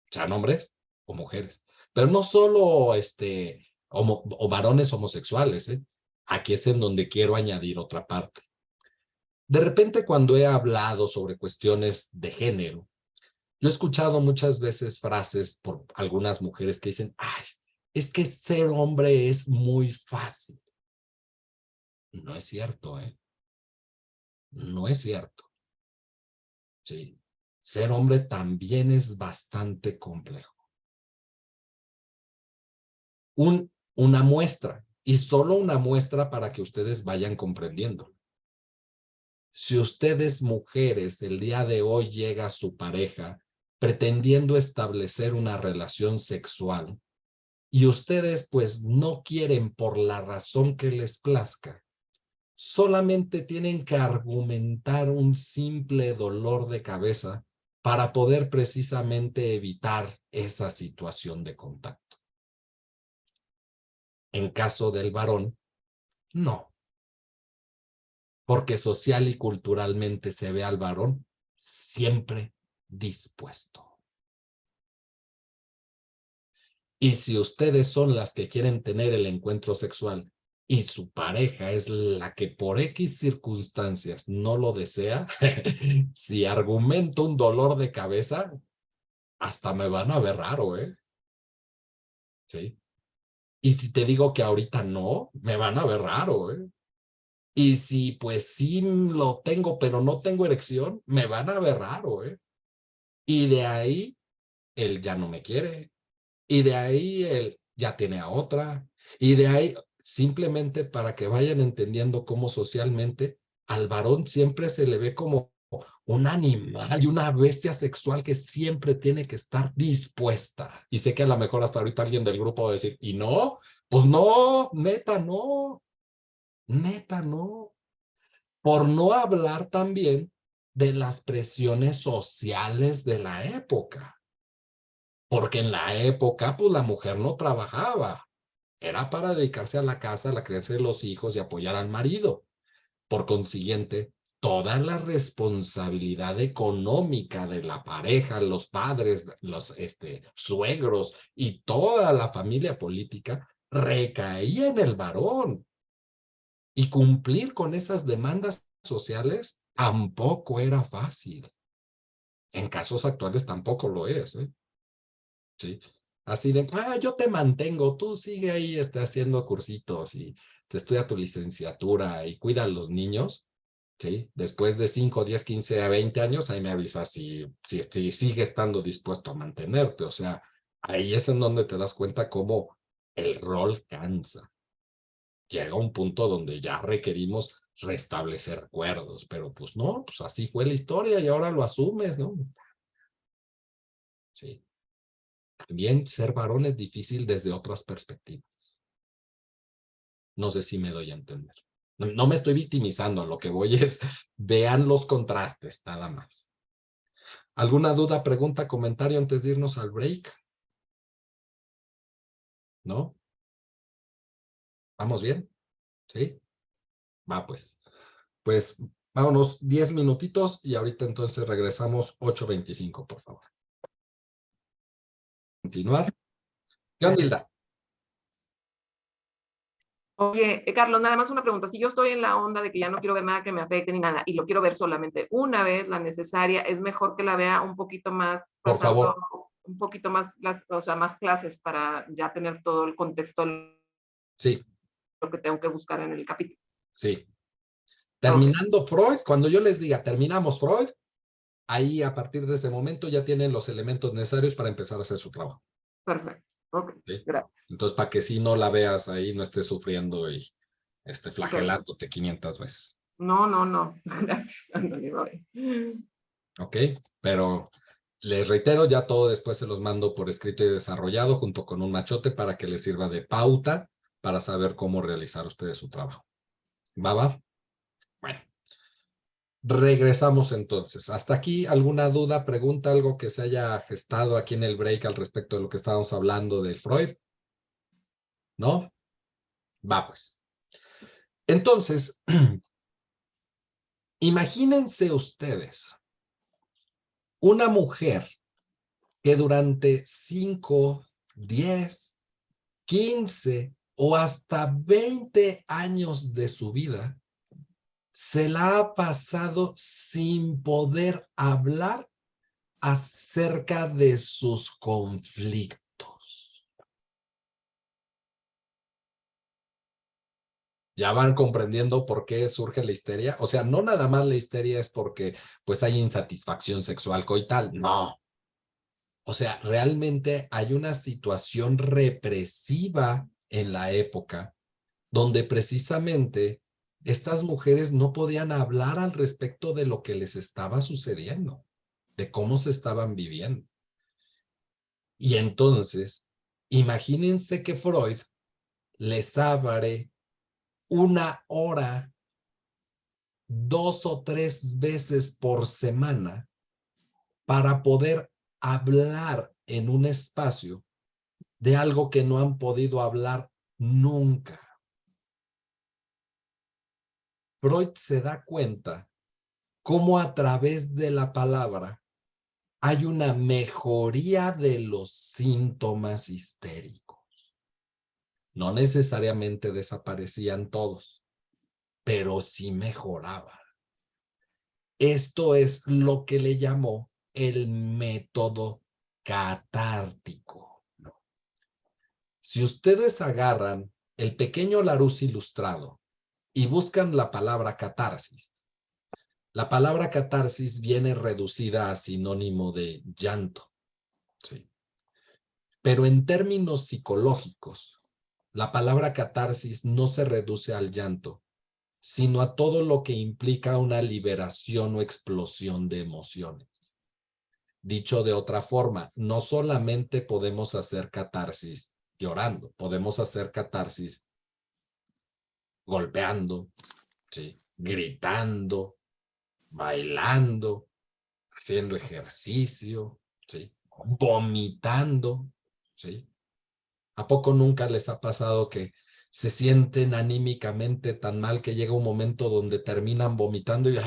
sean hombres o mujeres. Pero no solo o varones homosexuales, ¿eh? Aquí es en donde quiero añadir otra parte. De repente, cuando he hablado sobre cuestiones de género, yo he escuchado muchas veces frases por algunas mujeres que dicen, ay, es que ser hombre es muy fácil. No es cierto, ¿eh? No es cierto. Sí. Ser hombre también es bastante complejo. Una muestra, y solo una muestra para que ustedes vayan comprendiendo. Si ustedes mujeres el día de hoy llega su pareja pretendiendo establecer una relación sexual y ustedes pues no quieren por la razón que les plazca, solamente tienen que argumentar un simple dolor de cabeza para poder precisamente evitar esa situación de contacto. En caso del varón, no. Porque social y culturalmente se ve al varón siempre dispuesto. Y si ustedes son las que quieren tener el encuentro sexual y su pareja es la que por X circunstancias no lo desea, si argumento un dolor de cabeza, hasta me van a ver raro, ¿eh? ¿Sí? Y si te digo que ahorita no, me van a ver raro, ¿eh? Y si pues sí lo tengo, pero no tengo erección, me van a ver raro, ¿eh? Y de ahí, él ya no me quiere. Y de ahí, él ya tiene a otra. Y de ahí, simplemente para que vayan entendiendo cómo socialmente al varón siempre se le ve como un animal y una bestia sexual que siempre tiene que estar dispuesta. Y sé que a lo mejor hasta ahorita alguien del grupo va a decir, ¿y no? Pues no, neta no, neta no. Por no hablar también de las presiones sociales de la época. Porque en la época, pues la mujer no trabajaba. Era para dedicarse a la casa, a la crianza de los hijos y apoyar al marido. Por consiguiente, toda la responsabilidad económica de la pareja, los padres, los suegros y toda la familia política recaía en el varón. Y cumplir con esas demandas sociales tampoco era fácil. En casos actuales tampoco lo es, ¿eh? Sí. Así de, yo te mantengo, tú sigue ahí haciendo cursitos y te estudia tu licenciatura y cuida a los niños, ¿sí? Después de 5, 10, 15 a 20 años, ahí me avisas si sigue estando dispuesto a mantenerte. O sea, ahí es en donde te das cuenta cómo el rol cansa. Llega un punto donde ya requerimos restablecer acuerdos, pero pues no, pues así fue la historia y ahora lo asumes, ¿no? Sí. También ser varón es difícil desde otras perspectivas. No sé si me doy a entender. No me estoy victimizando, lo que voy es, vean los contrastes, nada más. ¿Alguna duda, pregunta, comentario antes de irnos al break? ¿No? ¿Vamos bien? ¿Sí? Va pues. Pues vámonos 10 minutitos y ahorita entonces regresamos 8:25, por favor. Continuar. ¿Qué onda, Hilda? Oye, Carlos, nada más una pregunta. Si yo estoy en la onda de que ya no quiero ver nada que me afecte ni nada y lo quiero ver solamente una vez, la necesaria, es mejor que la vea un poquito más, Por favor. un poquito más, o sea, más clases para ya tener todo el contexto de Sí, lo que tengo que buscar en el capítulo. sí. Ok, Terminando Freud, cuando yo les diga terminamos Freud, ahí a partir de ese momento ya tienen los elementos necesarios para empezar a hacer su trabajo. perfecto. Ok, ¿Sí? gracias. Entonces, para que si no la veas ahí, no estés sufriendo y Ok. flagelándote 500 veces. No, no, no. Gracias. Ándale, bye. ¿Ok? Pero les reitero, ya todo después se los mando por escrito y desarrollado junto con un machote para que les sirva de pauta para saber cómo realizar ustedes su trabajo. ¿Va, va? Bueno. Regresamos entonces. ¿Hasta aquí alguna duda, pregunta, algo que se haya gestado aquí en el break al respecto de lo que estábamos hablando del Freud? ¿No? Va pues. Entonces, imagínense ustedes una mujer que durante 5, 10, 15 o hasta 20 años de su vida se la ha pasado sin poder hablar acerca de sus conflictos. Ya van comprendiendo por qué surge la histeria. O sea, no nada más la histeria es porque pues hay insatisfacción sexual coital, no. O sea, realmente hay una situación represiva en la época donde precisamente estas mujeres no podían hablar al respecto de lo que les estaba sucediendo, de cómo se estaban viviendo. Y entonces, imagínense que Freud les abre 1 hora, 2 o 3 veces por semana para poder hablar en un espacio de algo que no han podido hablar nunca. Freud se da cuenta cómo a través de la palabra hay una mejoría de los síntomas histéricos. No necesariamente desaparecían todos, pero sí mejoraban. Esto es lo que le llamó el método catártico. Si ustedes agarran el pequeño Larousse ilustrado y buscan la palabra catarsis, la palabra catarsis viene reducida a sinónimo de llanto. ¿Sí? Pero en términos psicológicos, La palabra catarsis no se reduce al llanto, sino a todo lo que implica una liberación o explosión de emociones. Dicho de otra forma, no solamente podemos hacer catarsis llorando, podemos hacer catarsis golpeando, ¿sí? Gritando, bailando, haciendo ejercicio, ¿sí? Vomitando, ¿sí? ¿A poco nunca les ha pasado que se sienten anímicamente tan mal que llega un momento donde terminan vomitando y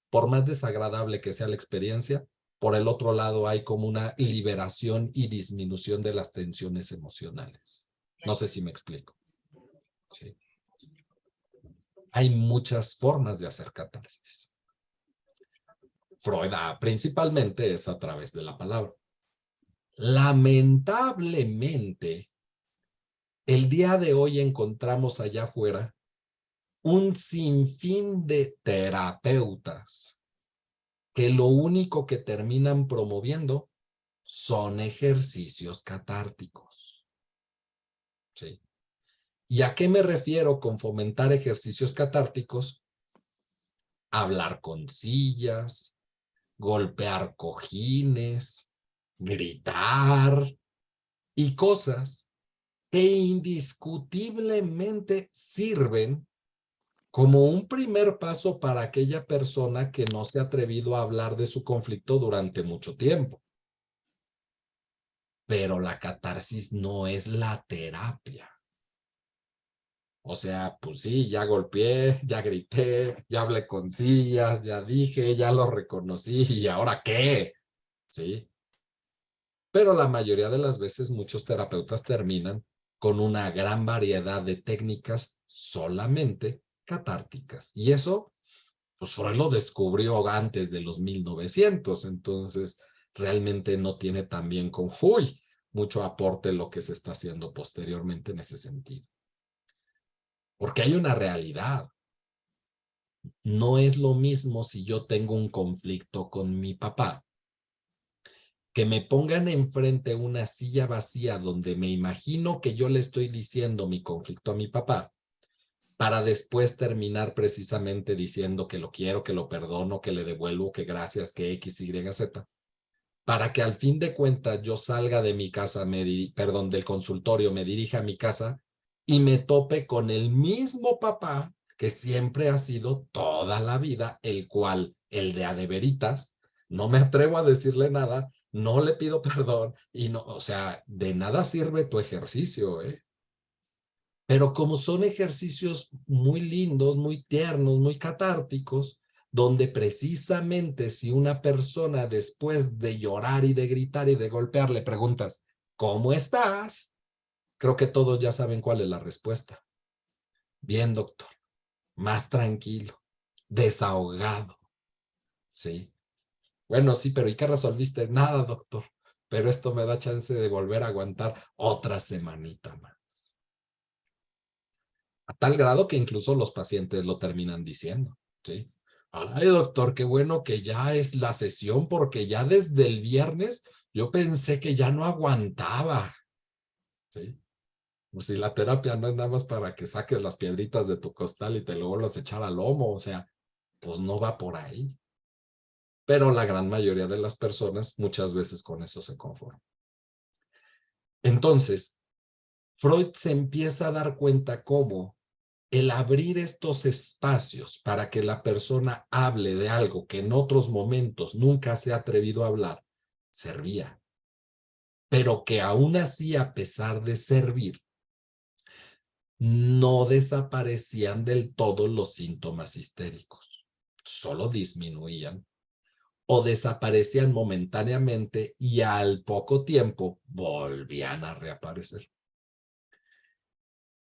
por más desagradable que sea la experiencia, por el otro lado hay como una liberación y disminución de las tensiones emocionales? No sé si me explico. ¿Sí? Hay muchas formas de hacer catarsis. Freud principalmente es a través de la palabra. Lamentablemente, el día de hoy encontramos allá afuera un sinfín de terapeutas que lo único que terminan promoviendo son ejercicios catárticos. ¿Sí? ¿Y a qué me refiero con fomentar ejercicios catárticos? Hablar con sillas, golpear cojines, gritar y cosas que indiscutiblemente sirven como un primer paso para aquella persona que no se ha atrevido a hablar de su conflicto durante mucho tiempo. Pero la catarsis no es la terapia. O sea, pues sí, ya golpeé, ya grité, ya hablé con sillas, ya dije, ya lo reconocí, ¿y ahora qué? ¿Sí? Pero la mayoría de las veces muchos terapeutas terminan con una gran variedad de técnicas solamente catárticas. Y eso, pues Freud lo descubrió antes de los 1900, entonces realmente no tiene también con mucho aporte lo que se está haciendo posteriormente en ese sentido. Porque hay una realidad. No es lo mismo si yo tengo un conflicto con mi papá, que me pongan enfrente una silla vacía donde me imagino que yo le estoy diciendo mi conflicto a mi papá, para después terminar precisamente diciendo que lo quiero, que lo perdono, que le devuelvo, que gracias, que X, Y, Z, para que al fin de cuentas yo salga de mi casa, del consultorio, me dirija a mi casa y me tope con el mismo papá que siempre ha sido toda la vida, el cual, el de a de veritas, no me atrevo a decirle nada, no le pido perdón y no, o sea, de nada sirve tu ejercicio, ¿eh? Pero como son ejercicios muy lindos, muy tiernos, muy catárticos, donde precisamente si una persona después de llorar y de gritar y de golpear le preguntas, ¿cómo estás? Creo que todos ya saben cuál es la respuesta. Bien, doctor, más tranquilo, desahogado, ¿sí? Bueno, sí, pero ¿y qué resolviste? Nada, doctor, pero esto me da chance de volver a aguantar otra semanita más. A tal grado que incluso los pacientes lo terminan diciendo, ¿sí? Ay, doctor, qué bueno que ya es la sesión porque ya desde el viernes yo pensé que ya no aguantaba, ¿sí? Pues si la terapia no es nada más para que saques las piedritas de tu costal y te lo vuelvas a echar al lomo, o sea, pues no va por ahí. Pero la gran mayoría de las personas muchas veces con eso se conforman. Entonces, Freud se empieza a dar cuenta cómo el abrir estos espacios para que la persona hable de algo que en otros momentos nunca se ha atrevido a hablar, servía. Pero que aún así, a pesar de servir, no desaparecían del todo los síntomas histéricos, solo disminuían o desaparecían momentáneamente y al poco tiempo volvían a reaparecer.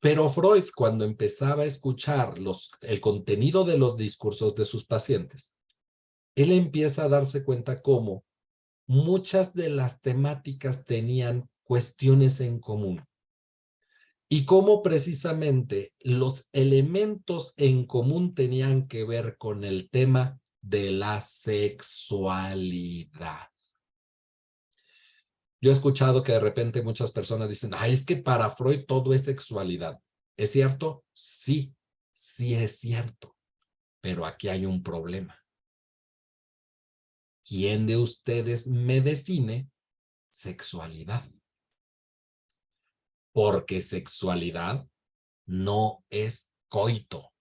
Pero Freud, cuando empezaba a escuchar el contenido de los discursos de sus pacientes, él empieza a darse cuenta cómo muchas de las temáticas tenían cuestiones en común y cómo precisamente los elementos en común tenían que ver con el tema de la sexualidad. Yo he escuchado que de repente muchas personas dicen, ay, es que para Freud todo es sexualidad. ¿Es cierto? Sí, sí es cierto. Pero aquí hay un problema. ¿Quién de ustedes me define sexualidad? Porque sexualidad no es coito.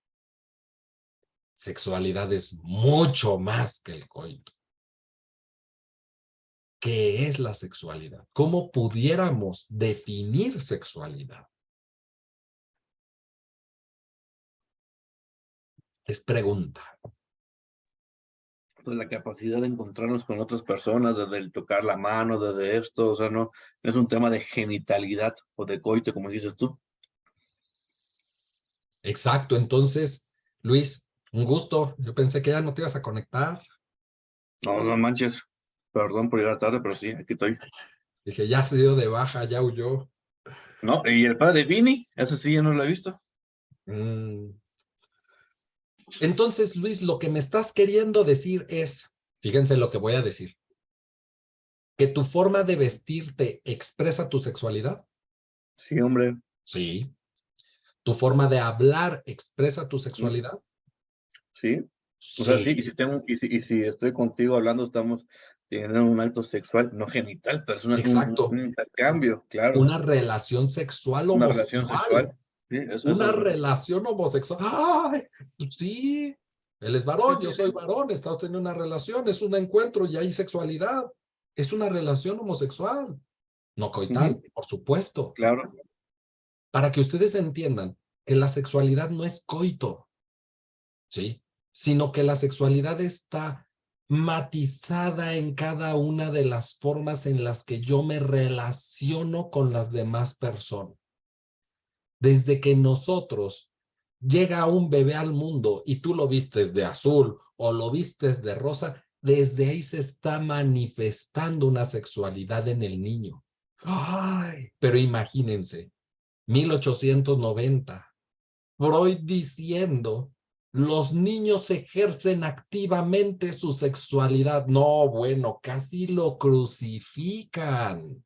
Sexualidad es mucho más que el coito. ¿Qué es la sexualidad? ¿Cómo pudiéramos definir sexualidad? Es pregunta. Pues la capacidad de encontrarnos con otras personas, desde el tocar la mano, desde esto, o sea, no es un tema de genitalidad o de coito, como dices tú. Exacto. Entonces, Luis, un gusto. Yo pensé que ya no te ibas a conectar. No, no manches, perdón por llegar tarde, pero sí, aquí estoy. Dije, ya se dio de baja, ya huyó. No, y el padre Vini, eso sí, ya no lo he visto. Entonces, Luis, lo que me estás queriendo decir es, fíjense lo que voy a decir, que tu forma de vestirte expresa tu sexualidad. Sí, hombre. Sí. ¿Tu forma de hablar expresa tu sexualidad? Sí. O sea, sí, Sí. y si estoy contigo hablando, estamos teniendo un acto sexual, no genital, pero es Exacto. un intercambio, claro. Una relación sexual Una relación homosexual. sexual. Sí, eso Una es. relación homosexual. ¡Ay! Sí. Él es varón, yo soy varón, estamos teniendo una relación, es un encuentro y hay sexualidad. Es una relación homosexual. No coital, por supuesto. Claro. Para que ustedes entiendan que la sexualidad no es coito, ¿sí? Sino que la sexualidad está matizada en cada una de las formas en las que yo me relaciono con las demás personas. Desde que nosotros llega un bebé al mundo y tú lo vistes de azul o lo vistes de rosa, desde ahí se está manifestando una sexualidad en el niño. Ay, pero imagínense, 1890, Freud diciendo, los niños ejercen activamente su sexualidad. No, bueno, casi lo crucifican.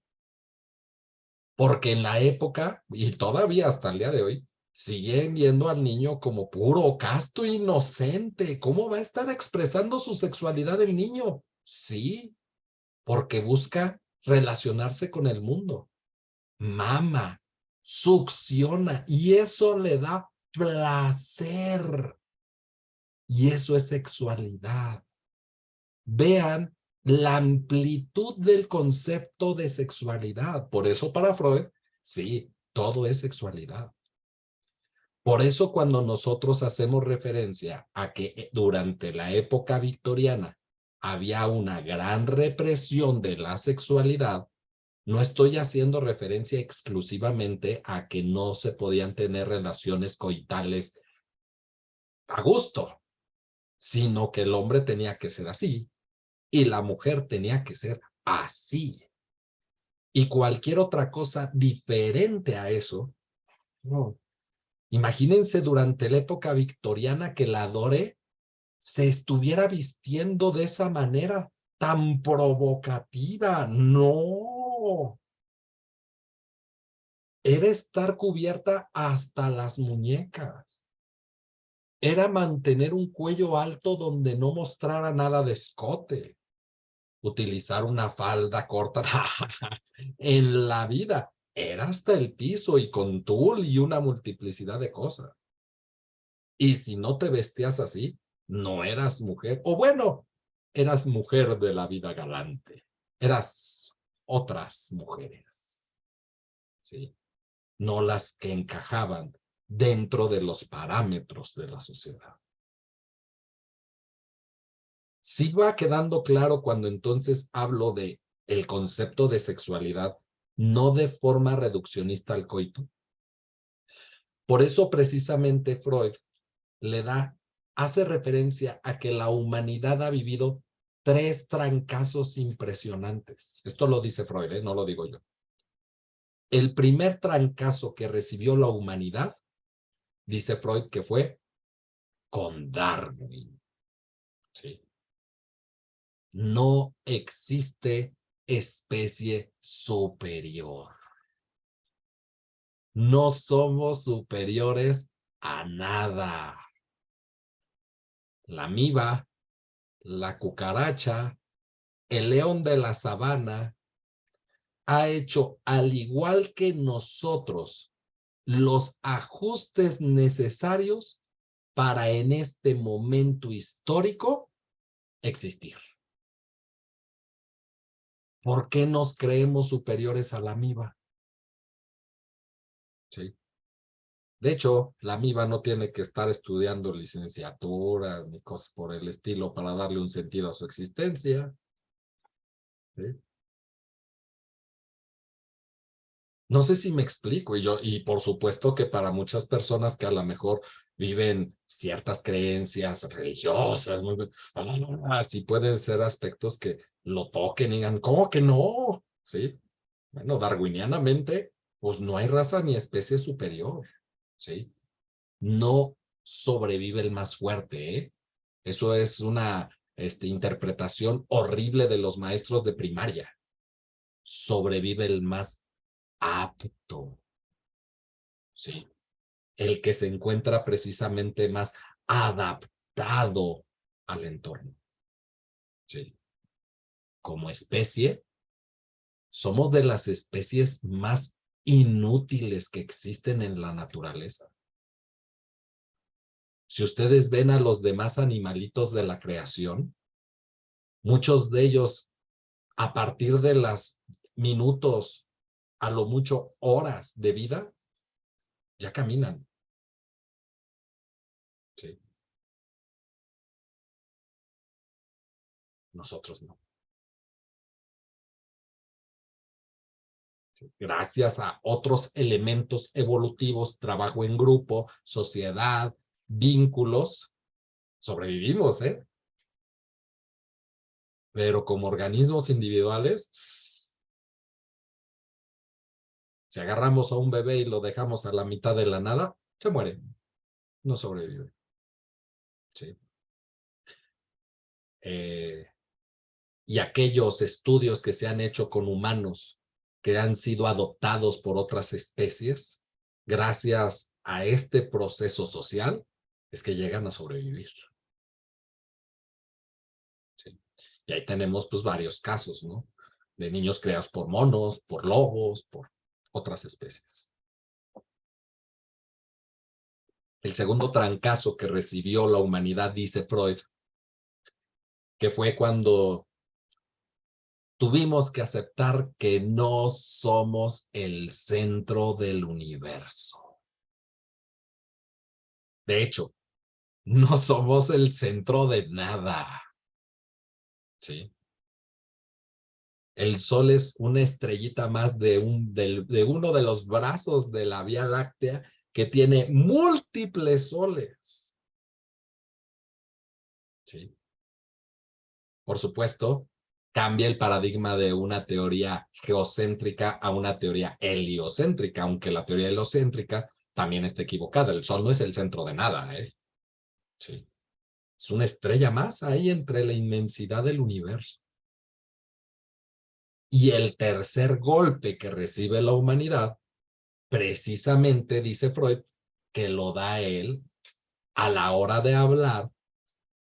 Porque en la época, y todavía hasta el día de hoy, siguen viendo al niño como puro, casto, inocente. ¿Cómo va a estar expresando su sexualidad el niño? Sí, porque busca relacionarse con el mundo. Mama, succiona, y eso le da placer. Y eso es sexualidad. Vean la amplitud del concepto de sexualidad. Por eso para Freud, sí, todo es sexualidad. Por eso cuando nosotros hacemos referencia a que durante la época victoriana había una gran represión de la sexualidad, no estoy haciendo referencia exclusivamente a que no se podían tener relaciones coitales a gusto, sino que el hombre tenía que ser así y la mujer tenía que ser así. Y cualquier otra cosa diferente a eso, no. Imagínense durante la época victoriana que la Dore se estuviera vistiendo de esa manera tan provocativa. No. Era estar cubierta hasta las muñecas. Era mantener un cuello alto donde no mostrara nada de escote. Utilizar una falda corta en la vida era hasta el piso y con tul y una multiplicidad de cosas. Y si no te vestías así, no eras mujer. O bueno, eras mujer de la vida galante. Eras otras mujeres. ¿Sí? No las que encajaban dentro de los parámetros de la sociedad. Sí va quedando claro cuando entonces hablo de el concepto de sexualidad, no de forma reduccionista al coito. Por eso precisamente Freud hace referencia a que la humanidad ha vivido 3 trancazos impresionantes. Esto lo dice Freud, no lo digo yo. El primer trancazo que recibió la humanidad, dice Freud, que fue con Darwin. ¿Sí? No existe especie superior. No somos superiores a nada. La amiba, la cucaracha, el león de la sabana ha hecho, al igual que nosotros, los ajustes necesarios para en este momento histórico existir. ¿Por qué nos creemos superiores a la amiba? Sí. De hecho, la amiba no tiene que estar estudiando licenciatura ni cosas por el estilo para darle un sentido a su existencia. ¿Sí? No sé si me explico, y por supuesto que para muchas personas que a lo mejor viven ciertas creencias religiosas, sí pueden ser aspectos que lo toquen y digan, ¿cómo que no? Sí, bueno, darwinianamente, pues no hay raza ni especie superior, ¿sí? No sobrevive el más fuerte, ¿eh? Eso es una interpretación horrible de los maestros de primaria. Sobrevive el más apto, ¿sí? El que se encuentra precisamente más adaptado al entorno, ¿sí? Como especie, somos de las especies más inútiles que existen en la naturaleza. Si ustedes ven a los demás animalitos de la creación, muchos de ellos, a partir de las minutos, a lo mucho horas de vida, ya caminan, ¿sí? Nosotros no. ¿Sí? Gracias a otros elementos evolutivos, trabajo en grupo, sociedad, vínculos, sobrevivimos, ¿eh? Pero como organismos individuales, si agarramos a un bebé y lo dejamos a la mitad de la nada, se muere, no sobrevive. ¿Sí? Y aquellos estudios que se han hecho con humanos que han sido adoptados por otras especies, gracias a este proceso social, es que llegan a sobrevivir. ¿Sí? Y ahí tenemos pues varios casos, ¿no? De niños creados por monos, por lobos, por otras especies. El segundo trancazo que recibió la humanidad, dice Freud, que fue cuando tuvimos que aceptar que no somos el centro del universo. De hecho, no somos el centro de nada. ¿Sí? El Sol es una estrellita más de uno de los brazos de la Vía Láctea que tiene múltiples soles. ¿Sí? Por supuesto, cambia el paradigma de una teoría geocéntrica a una teoría heliocéntrica, aunque la teoría heliocéntrica también está equivocada. El Sol no es el centro de nada, ¿eh? Sí. Es una estrella más ahí entre la inmensidad del universo. Y el tercer golpe que recibe la humanidad, precisamente, dice Freud, que lo da él a la hora de hablar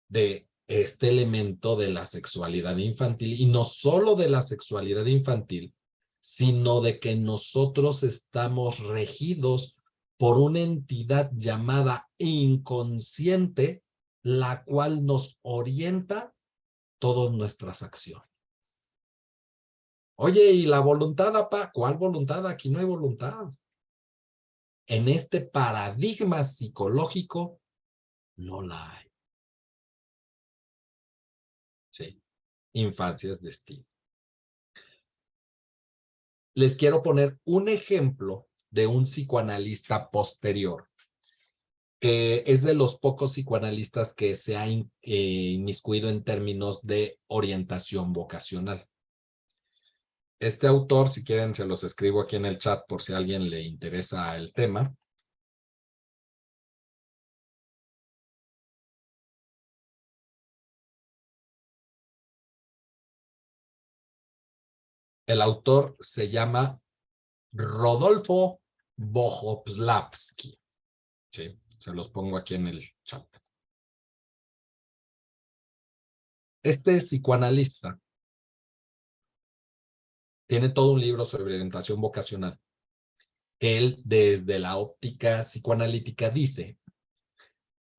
de este elemento de la sexualidad infantil, y no solo de la sexualidad infantil, sino de que nosotros estamos regidos por una entidad llamada inconsciente, la cual nos orienta todas nuestras acciones. Oye, ¿y la voluntad, papá? ¿Cuál voluntad? Aquí no hay voluntad. En este paradigma psicológico no la hay. Sí. Infancia es destino. Les quiero poner un ejemplo de un psicoanalista posterior, que es de los pocos psicoanalistas que se ha inmiscuido en términos de orientación vocacional. Este autor, si quieren, se los escribo aquí en el chat por si a alguien le interesa el tema. El autor se llama Rodolfo Bohoslavsky. Sí, se los pongo aquí en el chat. Este psicoanalista tiene todo un libro sobre orientación vocacional. Él, desde la óptica psicoanalítica, dice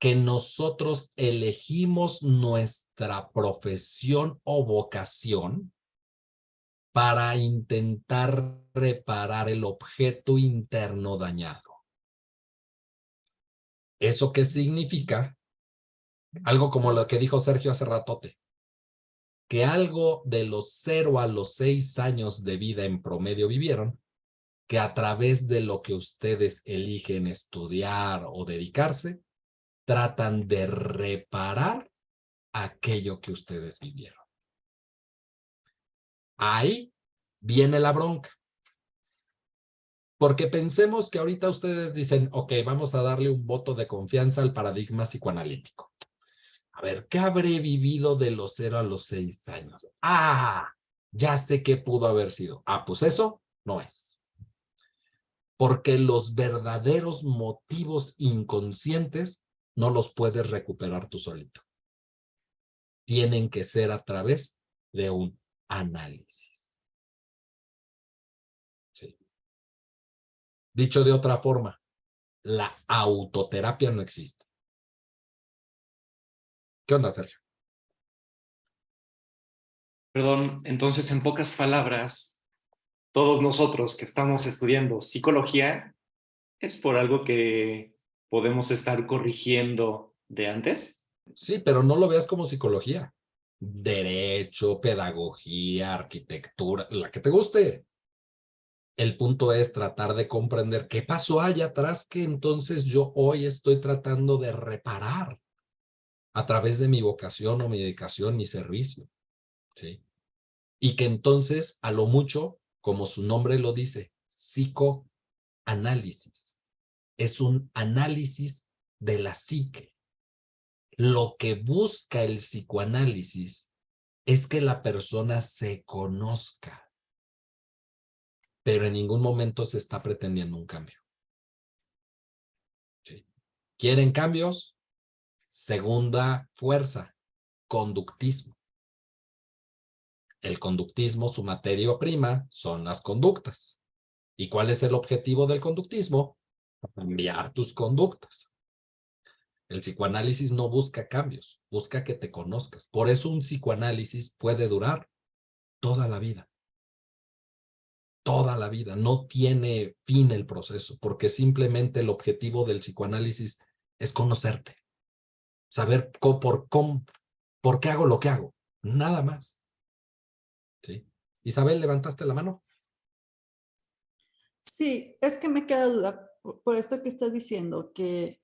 que nosotros elegimos nuestra profesión o vocación para intentar reparar el objeto interno dañado. ¿Eso qué significa? Algo como lo que dijo Sergio hace ratote, que algo de los 0 a los 6 años de vida en promedio vivieron, que a través de lo que ustedes eligen estudiar o dedicarse, tratan de reparar aquello que ustedes vivieron. Ahí viene la bronca. Porque pensemos que ahorita ustedes dicen, ok, vamos a darle un voto de confianza al paradigma psicoanalítico. A ver, ¿qué habré vivido de los 0 a los 6 años? Ah, ya sé qué pudo haber sido. Ah, pues eso no es. Porque los verdaderos motivos inconscientes no los puedes recuperar tú solito. Tienen que ser a través de un análisis. Sí. Dicho de otra forma, la autoterapia no existe. ¿Qué onda, Sergio? Perdón, entonces en pocas palabras, todos nosotros que estamos estudiando psicología, ¿es por algo que podemos estar corrigiendo de antes? Sí, pero no lo veas como psicología. Derecho, pedagogía, arquitectura, la que te guste. El punto es tratar de comprender qué pasó allá atrás que entonces yo hoy estoy tratando de reparar a través de mi vocación o mi dedicación, mi servicio. ¿Sí? Y que entonces, a lo mucho, como su nombre lo dice, psicoanálisis. Es un análisis de la psique. Lo que busca el psicoanálisis es que la persona se conozca, pero en ningún momento se está pretendiendo un cambio. ¿Sí? ¿Quieren cambios? Segunda fuerza, conductismo. El conductismo, su materia prima, son las conductas. ¿Y cuál es el objetivo del conductismo? Cambiar tus conductas. El psicoanálisis no busca cambios, busca que te conozcas. Por eso un psicoanálisis puede durar toda la vida. Toda la vida. No tiene fin el proceso, porque simplemente el objetivo del psicoanálisis es conocerte. Saber por qué hago lo que hago. Nada más. ¿Sí? Isabel, ¿levantaste la mano? Sí, es que me queda duda por esto que estás diciendo, que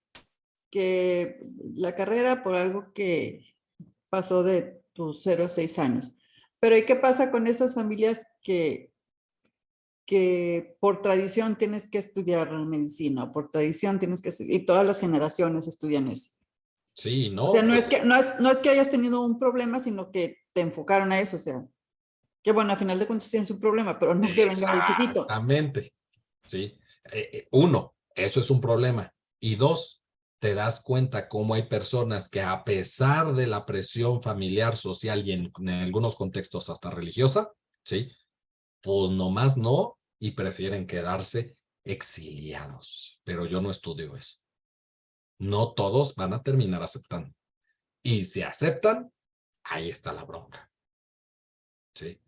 la carrera por algo que pasó de tus 0 a 6 años. Pero ¿y qué pasa con esas familias que por tradición tienes que estudiar medicina, por tradición tienes que estudiar, y todas las generaciones estudian eso? Sí, no. O sea, Pues, no es que hayas tenido un problema, sino que te enfocaron a eso, o sea, que bueno, a final de cuentas sí es un problema, pero no que venga de chiquito. exactamente. Sí. Uno, eso es un problema. Y dos, te das cuenta cómo hay personas que a pesar de la presión familiar, social y en algunos contextos hasta religiosa, ¿sí? Pues nomás no y prefieren quedarse exiliados. Pero yo no estudio eso. No todos van a terminar aceptando. Y si aceptan, ahí está la bronca. ¿Sí?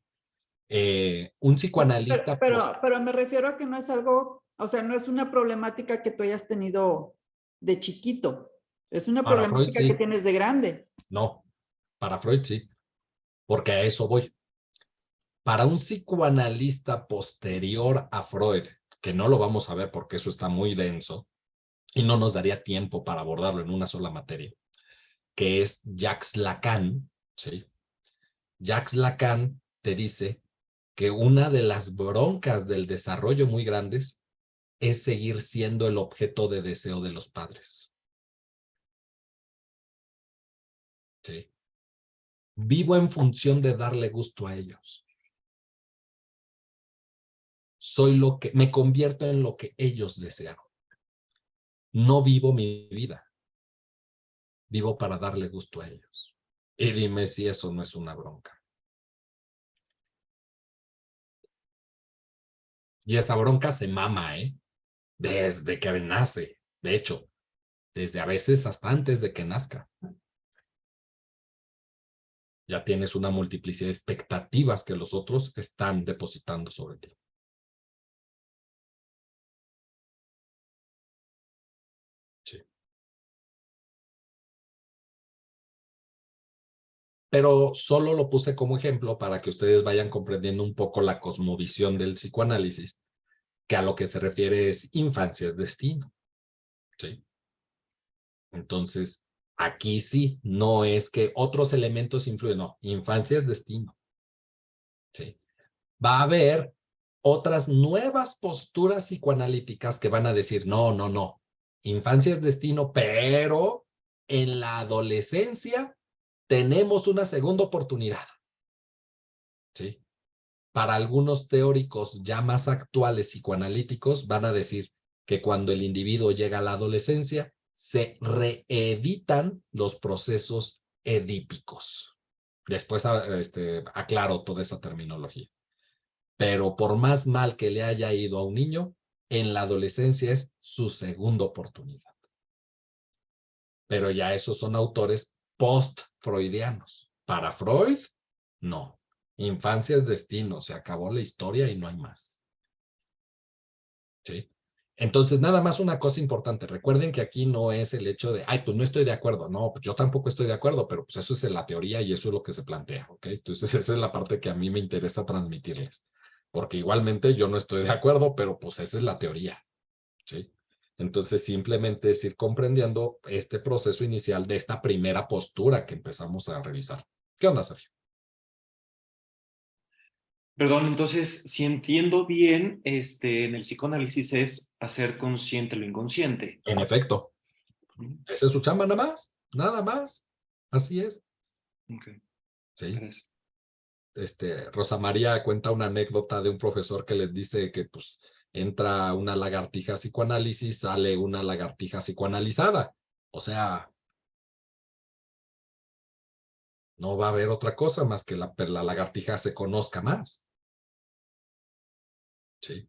Un psicoanalista... Pero me refiero a que no es algo, o sea, no es una problemática que tú hayas tenido de chiquito, es una Para Freud, problemática que sí. tienes de grande. No, para Freud, sí. Porque a eso voy. Para un psicoanalista posterior a Freud, que no lo vamos a ver porque eso está muy denso y no nos daría tiempo para abordarlo en una sola materia, que es Jacques Lacan, ¿sí? Jacques Lacan te dice que una de las broncas del desarrollo muy grandes es seguir siendo el objeto de deseo de los padres. ¿Sí? Vivo en función de darle gusto a ellos. me convierto en lo que ellos desearon. No vivo mi vida. Vivo para darle gusto a ellos. Y dime si eso no es una bronca. Y esa bronca se mama, desde que nace. De hecho, desde a veces hasta antes de que nazca. Ya tienes una multiplicidad de expectativas que los otros están depositando sobre ti. Sí. Pero solo lo puse como ejemplo para que ustedes vayan comprendiendo un poco la cosmovisión del psicoanálisis, que a lo que se refiere es infancia es destino. ¿Sí? Entonces, aquí sí, no es que otros elementos influyen, no, infancia es destino. ¿Sí? Va a haber otras nuevas posturas psicoanalíticas que van a decir, no, no, no, infancia es destino, pero en la adolescencia tenemos una segunda oportunidad. ¿Sí? Para algunos teóricos ya más actuales psicoanalíticos van a decir que cuando el individuo llega a la adolescencia se reeditan los procesos edípicos. Después aclaro toda esa terminología. Pero por más mal que le haya ido a un niño, en la adolescencia es su segunda oportunidad. Pero ya esos son autores post-freudianos. Para Freud, no. Infancia es destino, se acabó la historia y no hay más. ¿Sí? Entonces, nada más una cosa importante. Recuerden que aquí no es el hecho de, ay, pues no estoy de acuerdo. No, pues yo tampoco estoy de acuerdo, pero pues eso es en la teoría y eso es lo que se plantea, ¿ok? Entonces, esa es la parte que a mí me interesa transmitirles. Porque igualmente yo no estoy de acuerdo, pero pues esa es la teoría, ¿sí? Entonces, simplemente es ir comprendiendo este proceso inicial de esta primera postura que empezamos a revisar. ¿Qué onda, Sergio? Perdón, entonces, si entiendo bien, en el psicoanálisis es hacer consciente lo inconsciente. En efecto, esa es su chamba nada más, nada más. Así es. Okay. Sí. Gracias. Rosa María cuenta una anécdota de un profesor que les dice que pues entra una lagartija a psicoanálisis, sale una lagartija psicoanalizada. O sea, no va a haber otra cosa más que la lagartija se conozca más. ¿Sí?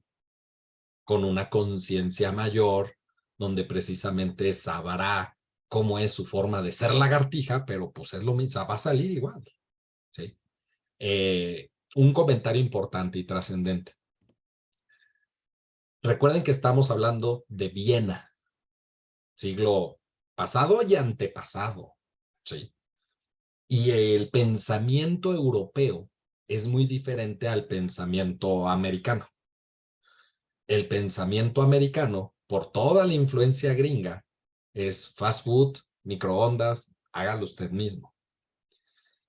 Con una conciencia mayor, donde precisamente sabrá cómo es su forma de ser lagartija, pero pues es lo mismo, va a salir igual. ¿Sí? Un comentario importante y trascendente. Recuerden que estamos hablando de Viena, siglo pasado y antepasado, ¿sí? Y el pensamiento europeo es muy diferente al pensamiento americano. El pensamiento americano, por toda la influencia gringa, es fast food, microondas, hágalo usted mismo.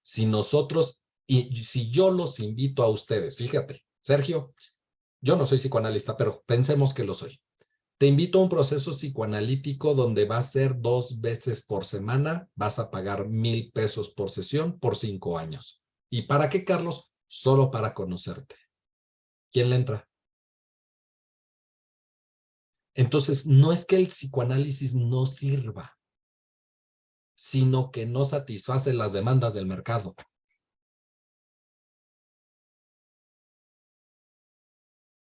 Si nosotros, y si yo los invito a ustedes, fíjate, Sergio, yo no soy psicoanalista, pero pensemos que lo soy. Te invito a un proceso psicoanalítico donde va a ser 2 veces por semana, vas a pagar 1,000 pesos por sesión por 5 años. ¿Y para qué, Carlos? Solo para conocerte. ¿Quién le entra? Entonces, no es que el psicoanálisis no sirva, sino que no satisface las demandas del mercado.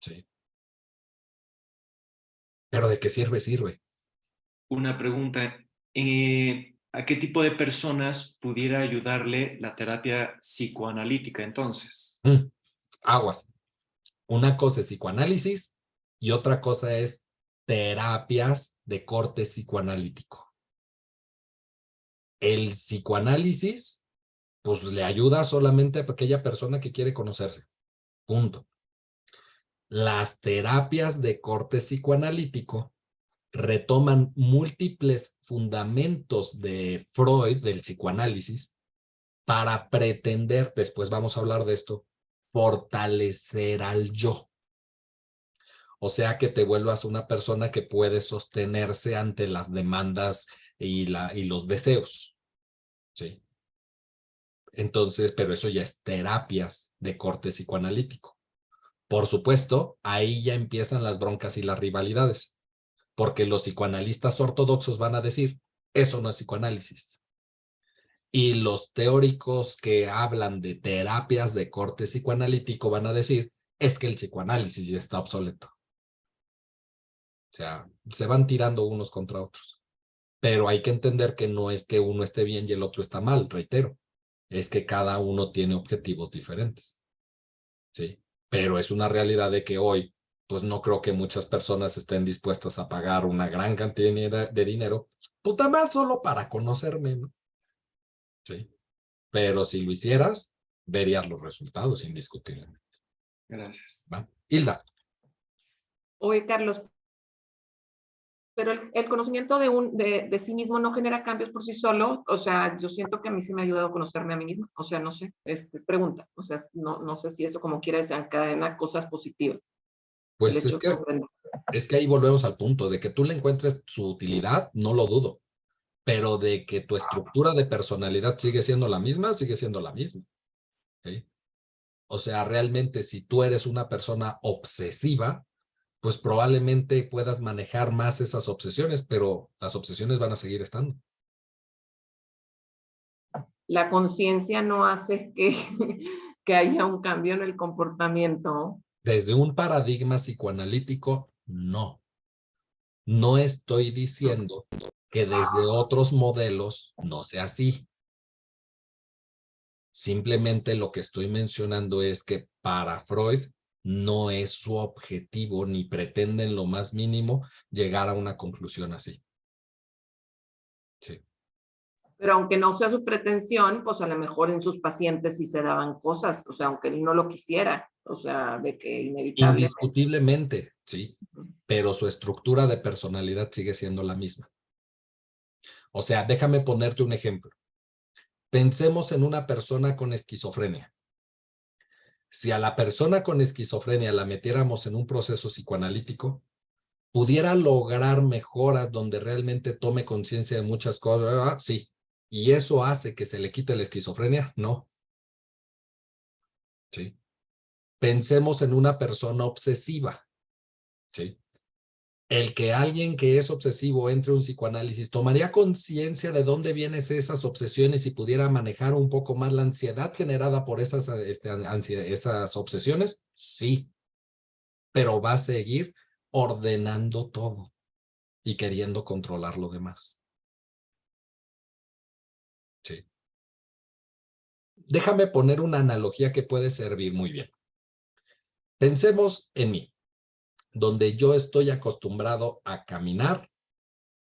Sí. Pero ¿de qué sirve? Sirve. Una pregunta. ¿A qué tipo de personas pudiera ayudarle la terapia psicoanalítica entonces? Aguas. Una cosa es psicoanálisis y otra cosa es terapias de corte psicoanalítico. El psicoanálisis, pues le ayuda solamente a aquella persona que quiere conocerse. Punto. Las terapias de corte psicoanalítico retoman múltiples fundamentos de Freud, del psicoanálisis, para pretender, después vamos a hablar de esto, fortalecer al yo. O sea, que te vuelvas una persona que puede sostenerse ante las demandas y los deseos. ¿Sí? Entonces, pero eso ya es terapias de corte psicoanalítico. Por supuesto, ahí ya empiezan las broncas y las rivalidades, porque los psicoanalistas ortodoxos van a decir, eso no es psicoanálisis. Y los teóricos que hablan de terapias de corte psicoanalítico van a decir, es que el psicoanálisis ya está obsoleto. O sea, se van tirando unos contra otros. Pero hay que entender que no es que uno esté bien y el otro está mal, reitero. Es que cada uno tiene objetivos diferentes. ¿Sí? Pero es una realidad de que hoy, pues no creo que muchas personas estén dispuestas a pagar una gran cantidad de dinero, pues nada más solo para conocerme, ¿no? Sí. Pero si lo hicieras, verías los resultados indiscutiblemente. Gracias. ¿Va? Hilda. Oye, Carlos, pero el conocimiento de sí mismo no genera cambios por sí solo. O sea, yo siento que a mí sí me ha ayudado a conocerme a mí misma. O sea, no sé, es pregunta. O sea, no sé si eso como quiera desencadena cosas positivas. El Pues hecho de comprender. es que ahí volvemos al punto, de que tú le encuentres su utilidad, no lo dudo, pero de que tu estructura de personalidad sigue siendo la misma, sigue siendo la misma. ¿Sí? O sea, realmente si tú eres una persona obsesiva, pues probablemente puedas manejar más esas obsesiones, pero las obsesiones van a seguir estando. La conciencia no hace que haya un cambio en el comportamiento. Desde un paradigma psicoanalítico, no. No estoy diciendo que desde otros modelos no sea así. Simplemente lo que estoy mencionando es que para Freud no es su objetivo ni pretende en lo más mínimo llegar a una conclusión así. Sí. Pero aunque no sea su pretensión, pues a lo mejor en sus pacientes sí se daban cosas, o sea, aunque él no lo quisiera, o sea, de que inevitablemente. Indiscutiblemente, sí, pero su estructura de personalidad sigue siendo la misma. O sea, déjame ponerte un ejemplo. Pensemos en una persona con esquizofrenia. Si a la persona con esquizofrenia la metiéramos en un proceso psicoanalítico, pudiera lograr mejoras donde realmente tome conciencia de muchas cosas, sí. ¿Y eso hace que se le quite la esquizofrenia? No. Sí. Pensemos en una persona obsesiva. Sí. El que alguien que es obsesivo entre un psicoanálisis tomaría conciencia de dónde vienen esas obsesiones y pudiera manejar un poco más la ansiedad generada por esas obsesiones, sí, pero va a seguir ordenando todo y queriendo controlar lo demás. Sí. Déjame poner una analogía que puede servir muy bien. Pensemos en mí, donde yo estoy acostumbrado a caminar,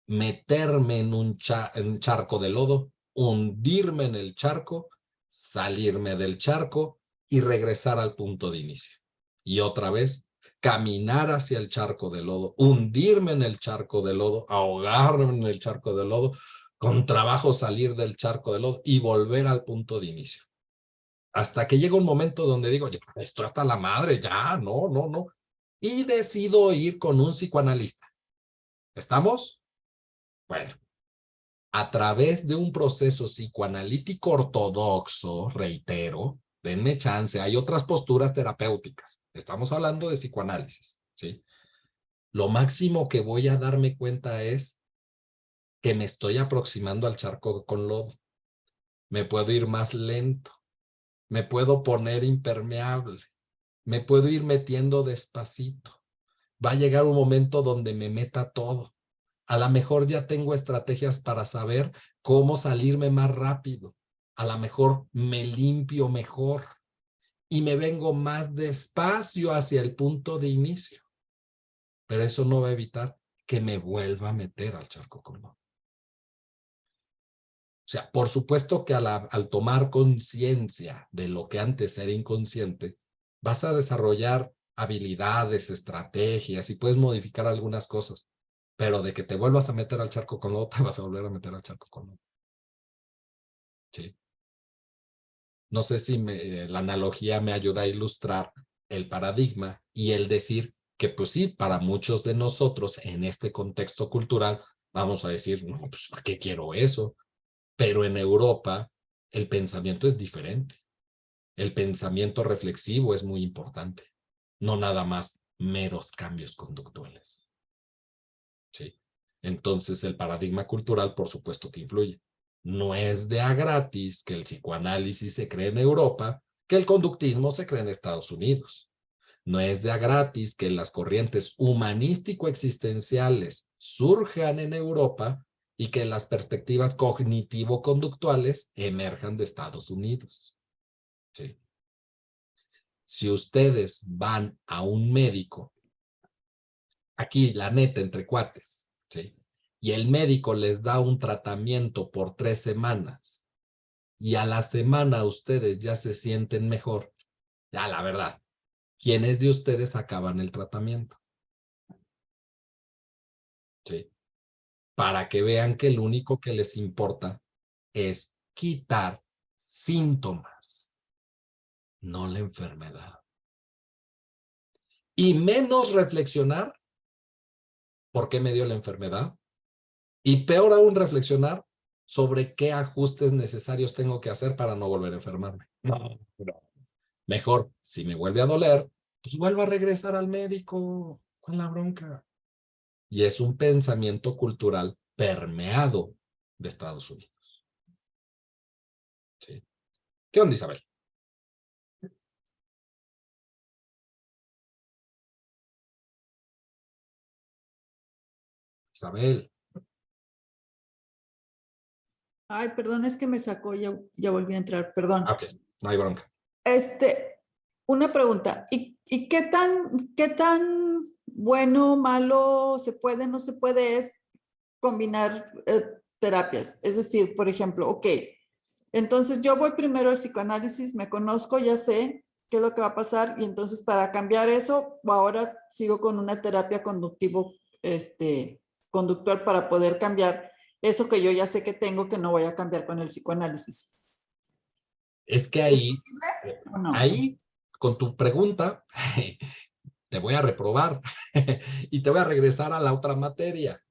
meterme en un charco de lodo, hundirme en el charco, salirme del charco y regresar al punto de inicio. Y otra vez, caminar hacia el charco de lodo, hundirme en el charco de lodo, ahogarme en el charco de lodo, con trabajo salir del charco de lodo y volver al punto de inicio. Hasta que llega un momento donde digo, ya, esto hasta la madre, ya, no. Y decido ir con un psicoanalista. ¿Estamos? Bueno, a través de un proceso psicoanalítico ortodoxo, reitero, denme chance, hay otras posturas terapéuticas. Estamos hablando de psicoanálisis, ¿sí? Lo máximo que voy a darme cuenta es que me estoy aproximando al charco con lodo. Me puedo ir más lento, me puedo poner impermeable, me puedo ir metiendo despacito. Va a llegar un momento donde me meta todo. A lo mejor ya tengo estrategias para saber cómo salirme más rápido. A lo mejor me limpio mejor y me vengo más despacio hacia el punto de inicio. Pero eso no va a evitar que me vuelva a meter al charco con lodo. O sea, por supuesto que al tomar conciencia de lo que antes era inconsciente, vas a desarrollar habilidades, estrategias y puedes modificar algunas cosas. Pero de que te vuelvas a meter al charco con lodo, te vas a volver a meter al charco con lodo. Sí. No sé si la analogía me ayuda a ilustrar el paradigma y el decir que, pues sí, para muchos de nosotros en este contexto cultural, vamos a decir, no, pues ¿para qué quiero eso? Pero en Europa el pensamiento es diferente. El pensamiento reflexivo es muy importante. no nada más meros cambios conductuales. ¿Sí? Entonces el paradigma cultural, por supuesto que influye. No es de a gratis que el psicoanálisis se cree en Europa, que el conductismo se cree en Estados Unidos. No es de a gratis que las corrientes humanístico-existenciales surjan en Europa y que las perspectivas cognitivo-conductuales emerjan de Estados Unidos. ¿Sí? Si ustedes van a un médico, aquí la neta entre cuates, ¿sí? Y el médico les da un tratamiento por 3 semanas y a la semana ustedes ya se sienten mejor, ya la verdad, ¿quiénes de ustedes acaban el tratamiento? ¿Sí? Para que vean que lo único que les importa es quitar síntomas, no la enfermedad. Y menos reflexionar por qué me dio la enfermedad. Y peor aún, reflexionar sobre qué ajustes necesarios tengo que hacer para no volver a enfermarme. No. Mejor, si me vuelve a doler, pues vuelvo a regresar al médico con la bronca. Y es un pensamiento cultural permeado de Estados Unidos. ¿Sí? ¿Qué onda, Isabel? Isabel. Ay, perdón, es que me sacó, ya volví a entrar, perdón. Ok, no hay bronca. Una pregunta, ¿y qué tan bueno, malo, se puede, no se puede es combinar terapias? Es decir, por ejemplo, ok, entonces yo voy primero al psicoanálisis, me conozco, ya sé qué es lo que va a pasar y entonces para cambiar eso, ahora sigo con una terapia conductual para poder cambiar eso que yo ya sé que tengo que no voy a cambiar con el psicoanálisis. Es que ¿Es ahí, posible o no? ahí, con tu pregunta, te voy a reprobar y te voy a regresar a la otra materia.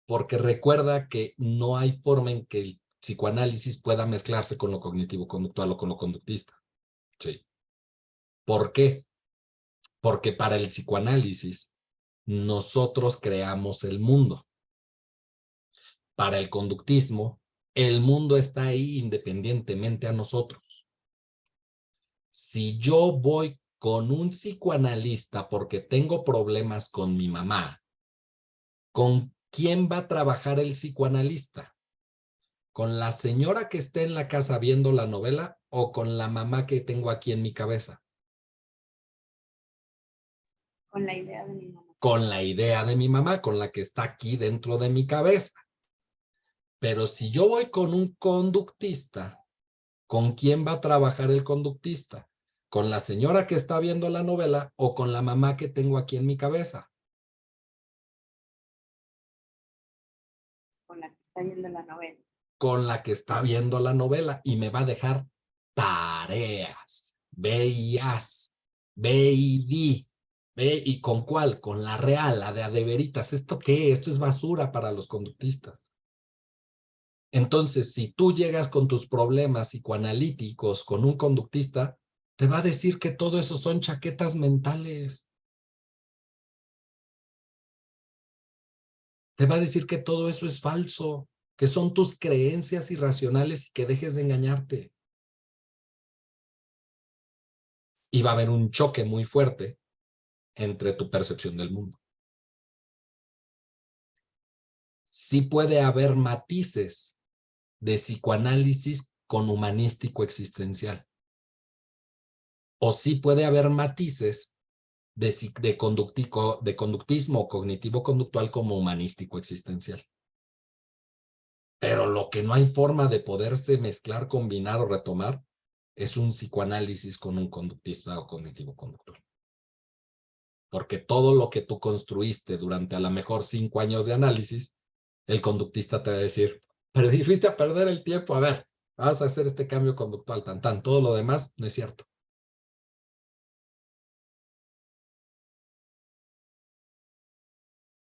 Porque recuerda que no hay forma en que el psicoanálisis pueda mezclarse con lo cognitivo-conductual o con lo conductista. Sí. ¿Por qué? Porque para el psicoanálisis nosotros creamos el mundo. Para el conductismo, el mundo está ahí independientemente a nosotros. Si yo voy con un psicoanalista porque tengo problemas con mi mamá, ¿con quién va a trabajar el psicoanalista? ¿Con la señora que esté en la casa viendo la novela o con la mamá que tengo aquí en mi cabeza? Con la idea de mi mamá. Con la idea de mi mamá, con la que está aquí dentro de mi cabeza. Pero si yo voy con un conductista, ¿con quién va a trabajar el conductista? ¿Con la señora que está viendo la novela o con la mamá que tengo aquí en mi cabeza? Con la que está viendo la novela. Con la que está viendo la novela y me va a dejar tareas. Ve y haz, ve y di. Ve y con cuál, con la real, la de a de veritas. ¿Esto qué? Esto es basura para los conductistas. Entonces, si tú llegas con tus problemas psicoanalíticos con un conductista, te va a decir que todo eso son chaquetas mentales. Te va a decir que todo eso es falso, que son tus creencias irracionales y que dejes de engañarte. Y va a haber un choque muy fuerte entre tu percepción del mundo. Sí puede haber matices de psicoanálisis con humanístico existencial. O sí puede haber matices de conductismo cognitivo-conductual como humanístico existencial. Pero lo que no hay forma de poderse mezclar, combinar o retomar es un psicoanálisis con un conductista o cognitivo-conductual. Porque todo lo que tú construiste durante a lo mejor 5 años de análisis, el conductista te va a decir, pero fuiste a perder el tiempo, a ver, vas a hacer este cambio conductual, tan, todo lo demás no es cierto.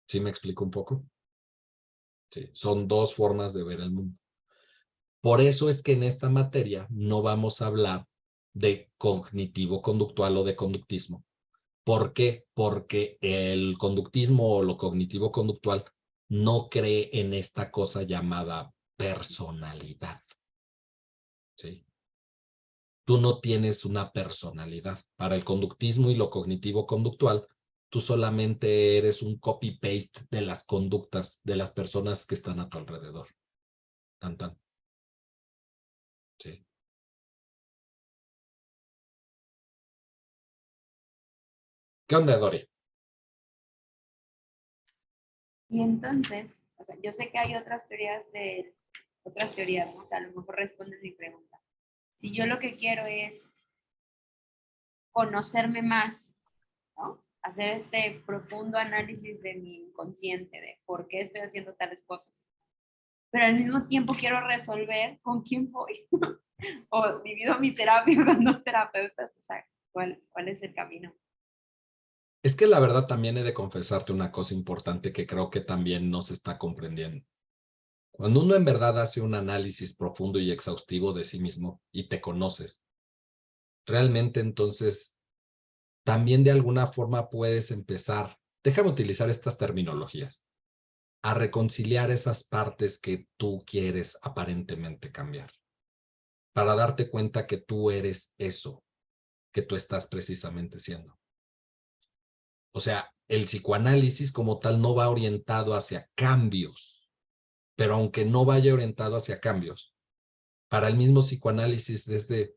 ¿Sí me explico un poco? Sí, son dos formas de ver el mundo. Por eso es que en esta materia no vamos a hablar de cognitivo-conductual o de conductismo. ¿Por qué? Porque el conductismo o lo cognitivo-conductual no cree en esta cosa llamada personalidad. ¿Sí? Tú no tienes una personalidad. Para el conductismo y lo cognitivo-conductual, tú solamente eres un copy-paste de las conductas de las personas que están a tu alrededor. Tan, tan. Sí. ¿Qué onda, Dori? Y entonces, o sea, yo sé que hay otras teorías, ¿no? Que a lo mejor responden mi pregunta. Si yo lo que quiero es conocerme más, ¿no? Hacer este profundo análisis de mi inconsciente, de por qué estoy haciendo tales cosas. Pero al mismo tiempo quiero resolver con quién voy. O divido mi terapia con 2 terapeutas. O sea, ¿cuál es el camino? Es que la verdad también he de confesarte una cosa importante que creo que también no se está comprendiendo. Cuando uno en verdad hace un análisis profundo y exhaustivo de sí mismo y te conoces, realmente entonces también de alguna forma puedes empezar, déjame utilizar estas terminologías, a reconciliar esas partes que tú quieres aparentemente cambiar, para darte cuenta que tú eres eso que tú estás precisamente siendo. O sea, el psicoanálisis como tal no va orientado hacia cambios, pero aunque no vaya orientado hacia cambios, para el mismo psicoanálisis desde,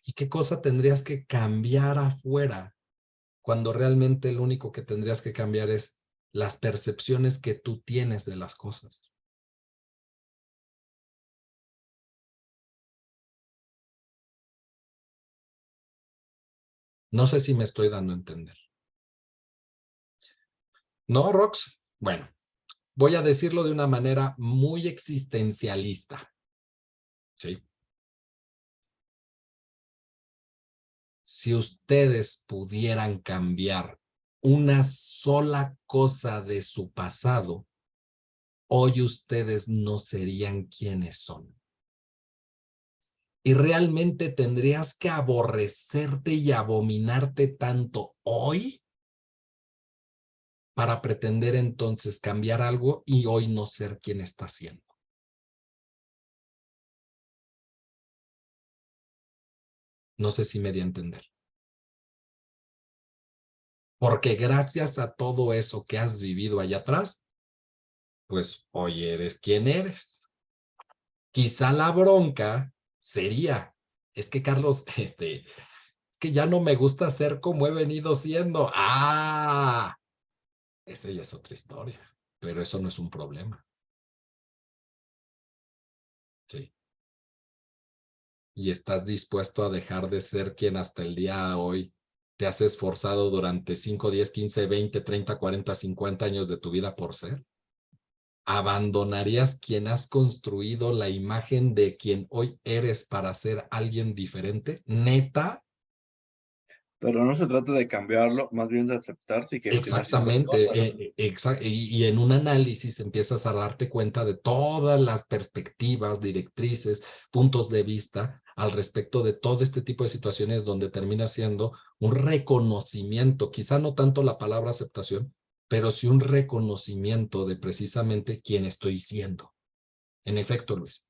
¿y qué cosa tendrías que cambiar afuera? Cuando realmente lo único que tendrías que cambiar es las percepciones que tú tienes de las cosas. No sé si me estoy dando a entender. ¿No, Rox? Bueno, voy a decirlo de una manera muy existencialista. ¿Sí? Si ustedes pudieran cambiar una sola cosa de su pasado, hoy ustedes no serían quienes son. Y realmente tendrías que aborrecerte y abominarte tanto hoy para pretender entonces cambiar algo y hoy no ser quien está siendo. No sé si me di a entender. Porque gracias a todo eso que has vivido allá atrás, pues hoy eres quien eres. Quizá la bronca sería, es que Carlos, es que ya no me gusta ser como he venido siendo. Ah, esa ya es otra historia, pero eso no es un problema. Sí. Y estás dispuesto a dejar de ser quien hasta el día de hoy te has esforzado durante 5, 10, 15, 20, 30, 40, 50 años de tu vida por ser. ¿Abandonarías quien has construido la imagen de quien hoy eres para ser alguien diferente? ¿Neta? Pero no se trata de cambiarlo, más bien de aceptarse y gestionar ciertas Exactamente. cosas. Y en un análisis empiezas a darte cuenta de todas las perspectivas, directrices, puntos de vista al respecto de todo este tipo de situaciones donde termina siendo un reconocimiento, quizá no tanto la palabra aceptación, pero sí un reconocimiento de precisamente quién estoy siendo. En efecto, Luis.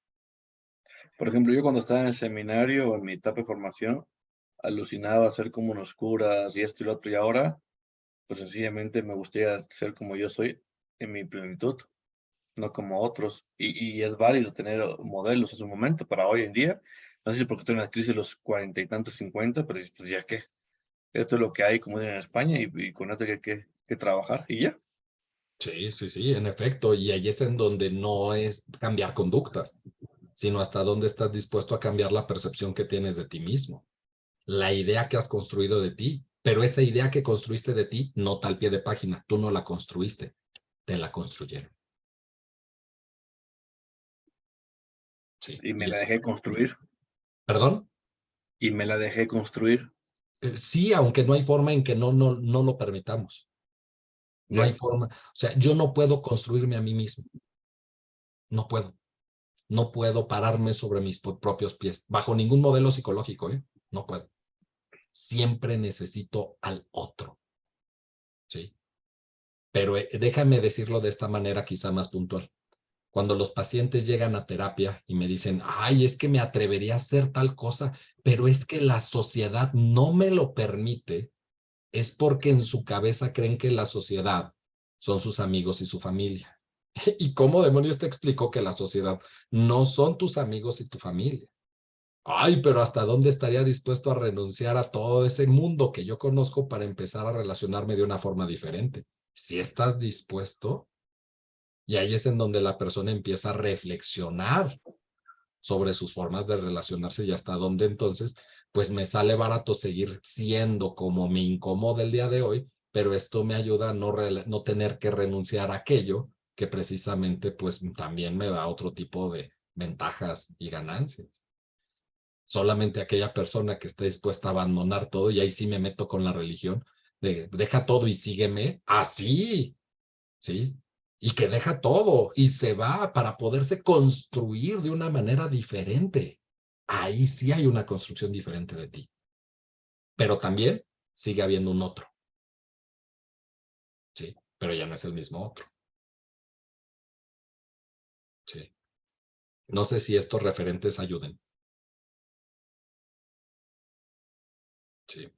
Por ejemplo, yo cuando estaba en el seminario o en mi etapa de formación, alucinaba ser como unos curas y esto y lo otro, y ahora, pues sencillamente me gustaría ser como yo soy en mi plenitud, no como otros. Y es válido tener modelos en su momento para hoy en día. No sé si porque estoy en la crisis de los 40 y tantos, 50, pero pues ya que esto es lo que hay, como dicen en España, y con esto hay que trabajar y ya. Sí, sí, sí, en efecto. Y ahí es en donde no es cambiar conductas, sino hasta dónde estás dispuesto a cambiar la percepción que tienes de ti mismo, la idea que has construido de ti, pero esa idea que construiste de ti no está al pie de página, tú no la construiste, te la construyeron. Sí, Y me y la eso. dejé construir, ¿Perdón? y me la dejé construir, Sí, aunque no hay forma en que no lo permitamos. No hay ya. forma. O sea, yo no puedo construirme a mí mismo. No puedo. No puedo pararme sobre mis propios pies, bajo ningún modelo psicológico, ¿eh? no puedo. Siempre necesito al otro. ¿Sí? Pero déjame decirlo de esta manera quizá más puntual. Cuando los pacientes llegan a terapia y me dicen, ay, es que me atrevería a hacer tal cosa, pero es que la sociedad no me lo permite, es porque en su cabeza creen que la sociedad son sus amigos y su familia. ¿Y cómo demonios te explico que la sociedad no son tus amigos y tu familia? Ay, pero ¿hasta dónde estaría dispuesto a renunciar a todo ese mundo que yo conozco para empezar a relacionarme de una forma diferente? Si estás dispuesto, y ahí es en donde la persona empieza a reflexionar sobre sus formas de relacionarse y hasta dónde entonces, pues me sale barato seguir siendo como me incomoda el día de hoy, pero esto me ayuda a no tener que renunciar a aquello que precisamente pues también me da otro tipo de ventajas y ganancias. Solamente aquella persona que esté dispuesta a abandonar todo, y ahí sí me meto con la religión, deja todo y sígueme, así, ¿sí? Y que deja todo y se va para poderse construir de una manera diferente. Ahí sí hay una construcción diferente de ti. Pero también sigue habiendo un otro, ¿sí? Pero ya no es el mismo otro, ¿sí? No sé si estos referentes ayuden, ¿sí?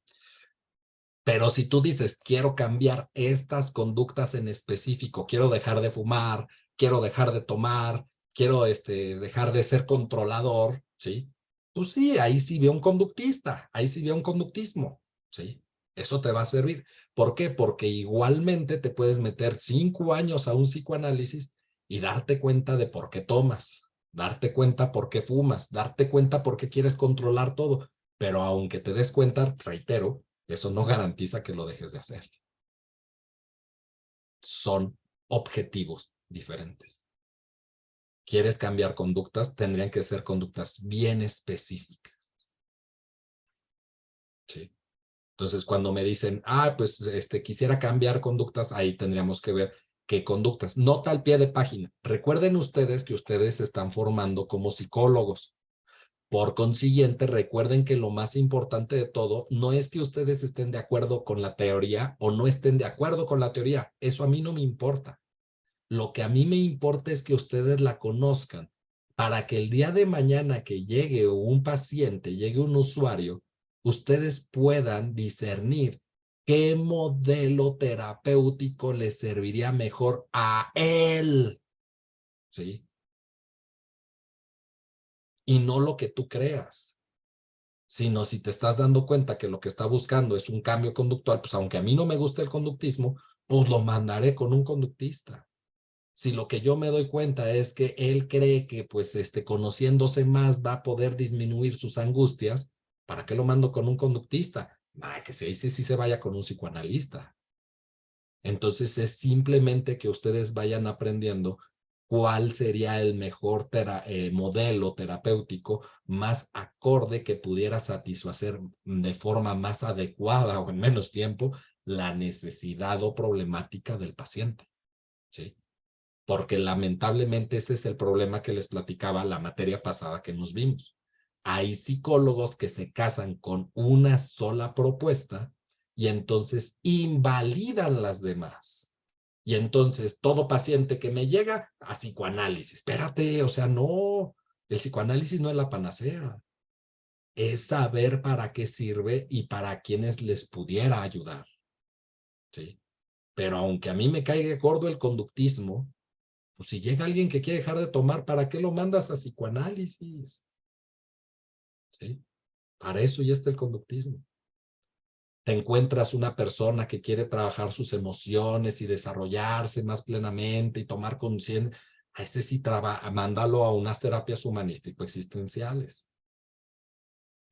Pero si tú dices, quiero cambiar estas conductas en específico, quiero dejar de fumar, quiero dejar de tomar, quiero dejar de ser controlador, ¿sí? Pues sí, ahí sí veo un conductista, ahí sí veo un conductismo, ¿sí? Eso te va a servir. ¿Por qué? Porque igualmente te puedes meter 5 años a un psicoanálisis y darte cuenta de por qué tomas, darte cuenta por qué fumas, darte cuenta por qué quieres controlar todo. Pero aunque te des cuenta, reitero, eso no garantiza que lo dejes de hacer. Son objetivos diferentes. ¿Quieres cambiar conductas? Tendrían que ser conductas bien específicas. ¿Sí? Entonces, cuando me dicen, pues quisiera cambiar conductas, ahí tendríamos que ver qué conductas. Nota al pie de página. Recuerden ustedes que ustedes se están formando como psicólogos. Por consiguiente, recuerden que lo más importante de todo no es que ustedes estén de acuerdo con la teoría o no estén de acuerdo con la teoría. Eso a mí no me importa. Lo que a mí me importa es que ustedes la conozcan para que el día de mañana que llegue un paciente, llegue un usuario, ustedes puedan discernir qué modelo terapéutico le serviría mejor a él. ¿Sí? Y no lo que tú creas. Sino si te estás dando cuenta que lo que está buscando es un cambio conductual, pues aunque a mí no me guste el conductismo, pues lo mandaré con un conductista. Si lo que yo me doy cuenta es que él cree que pues conociéndose más va a poder disminuir sus angustias, ¿para qué lo mando con un conductista? Que se dice si se vaya con un psicoanalista. Entonces es simplemente que ustedes vayan aprendiendo cuál sería el mejor modelo terapéutico más acorde que pudiera satisfacer de forma más adecuada o en menos tiempo la necesidad o problemática del paciente. ¿Sí? Porque lamentablemente ese es el problema que les platicaba la materia pasada que nos vimos. Hay psicólogos que se casan con una sola propuesta y entonces invalidan las demás. Y entonces todo paciente que me llega a psicoanálisis, espérate, o sea, no, el psicoanálisis no es la panacea, es saber para qué sirve y para quienes les pudiera ayudar. ¿Sí? Pero aunque a mí me caiga gordo el conductismo, pues si llega alguien que quiere dejar de tomar, ¿para qué lo mandas a psicoanálisis? ¿Sí? Para eso ya está el conductismo. Te encuentras una persona que quiere trabajar sus emociones y desarrollarse más plenamente y tomar conciencia, a ese sí mándalo a unas terapias humanístico-existenciales.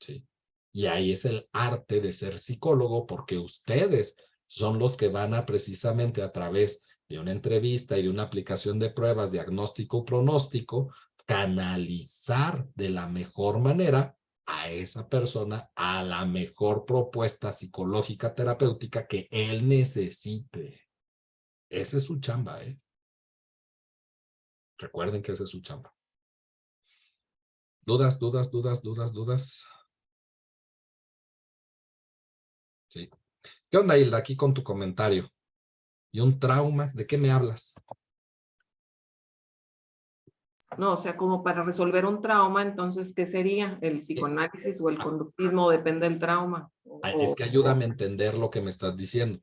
¿Sí? Y ahí es el arte de ser psicólogo, porque ustedes son los que van a precisamente a través de una entrevista y de una aplicación de pruebas, diagnóstico y pronóstico, canalizar de la mejor manera a esa persona a la mejor propuesta psicológica terapéutica que él necesite. Esa es su chamba, ¿eh? Recuerden que esa es su chamba. ¿Dudas, dudas, dudas, dudas, dudas? ¿sí? ¿Qué onda, Hilda, aquí con tu comentario? ¿Y un trauma? ¿De qué me hablas? No, o sea, como para resolver un trauma, entonces, ¿qué sería? ¿El psicoanálisis o el conductismo? Depende del trauma. Es que ayúdame a entender lo que me estás diciendo.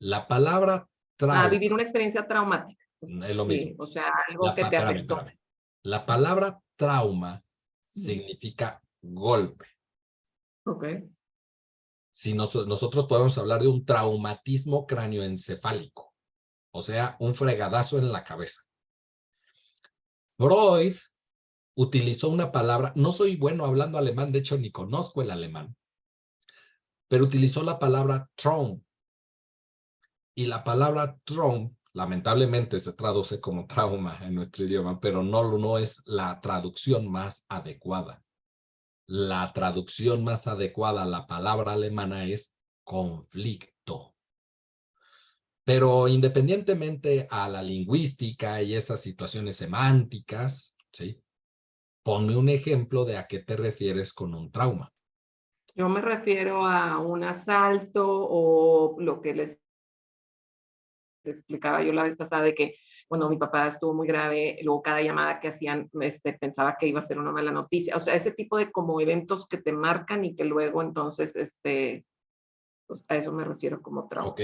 La palabra trauma vivir una experiencia traumática. es lo Sí, mismo. o sea, algo que te afectó. Espérame. La palabra trauma significa golpe. Ok. Si nosotros podemos hablar de un traumatismo cráneoencefálico, o sea, un fregadazo en la cabeza. Freud utilizó una palabra, no soy bueno hablando alemán, de hecho ni conozco el alemán, pero utilizó la palabra Traum. Y la palabra Traum, lamentablemente se traduce como trauma en nuestro idioma, pero no es la traducción más adecuada. La traducción más adecuada a la palabra alemana es conflicto. Pero independientemente a la lingüística y esas situaciones semánticas, ¿sí? Ponme un ejemplo de a qué te refieres con un trauma. Yo me refiero a un asalto o lo que les explicaba yo la vez pasada de que, bueno, mi papá estuvo muy grave, luego cada llamada que hacían, pensaba que iba a ser una mala noticia. O sea, ese tipo de como eventos que te marcan y que luego entonces, pues a eso me refiero como trauma. Ok,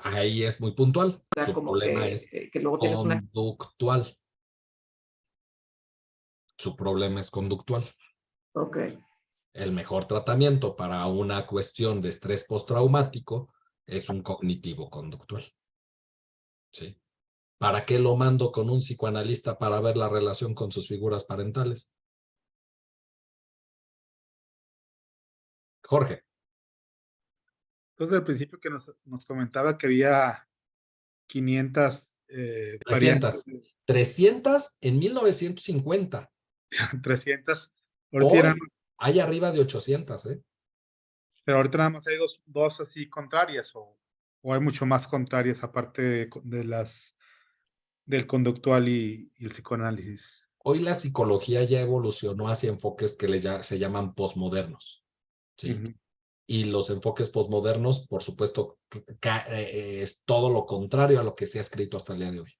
ahí es muy puntual. O sea, Su como problema es que luego tienes una... conductual. Su problema es conductual. Ok. El mejor tratamiento para una cuestión de estrés postraumático es un cognitivo conductual. ¿Sí? ¿Para qué lo mando con un psicoanalista para ver la relación con sus figuras parentales? Jorge. Entonces, al principio que nos comentaba que había 500 variantes, 300 en 1950. 300. Ahorita Hoy hay arriba de 800, ¿eh? pero ahorita nada más hay dos así contrarias, o hay mucho más contrarias aparte del conductual y el psicoanálisis. Hoy la psicología ya evolucionó hacia enfoques que se llaman posmodernos, ¿sí? Ujú. Y los enfoques posmodernos, por supuesto, es todo lo contrario a lo que se ha escrito hasta el día de hoy.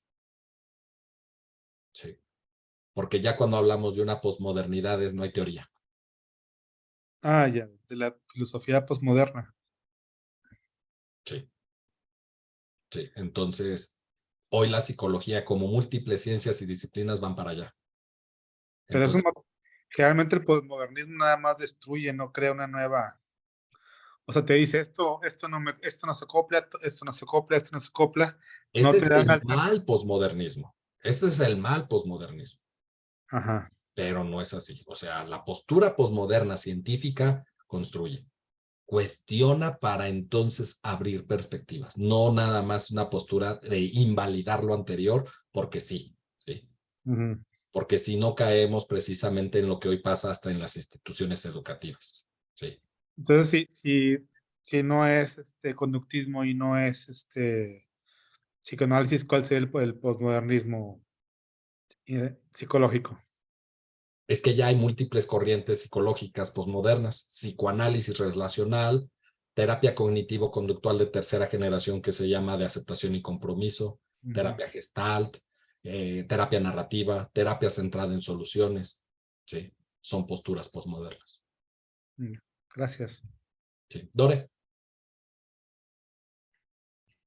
Sí. Porque ya cuando hablamos de una posmodernidad no hay teoría. Ah, ya, de la filosofía posmoderna. Sí. Sí. Entonces, hoy la psicología, como múltiples ciencias y disciplinas, van para allá. Pero Entonces, generalmente el posmodernismo nada más destruye, no crea una nueva. O sea, te dice esto no se acopla, esto no se acopla, esto no se acopla. No ese te es dan el alternativas. mal posmodernismo. Ese es el mal posmodernismo. Ajá. Pero no es así. O sea, la postura posmoderna científica construye, cuestiona para entonces abrir perspectivas, no nada más una postura de invalidar lo anterior porque sí, ¿sí? Ujú. Porque si no caemos precisamente en lo que hoy pasa hasta en las instituciones educativas, ¿sí? Entonces, si no es conductismo y no es psicoanálisis, ¿cuál sería el posmodernismo psicológico? Es que ya hay múltiples corrientes psicológicas posmodernas, psicoanálisis relacional, terapia cognitivo-conductual de tercera generación que se llama de aceptación y compromiso, Ujú. terapia gestalt, terapia narrativa, terapia centrada en soluciones, ¿sí? Son posturas posmodernas. Gracias. ¿Sí? Dore.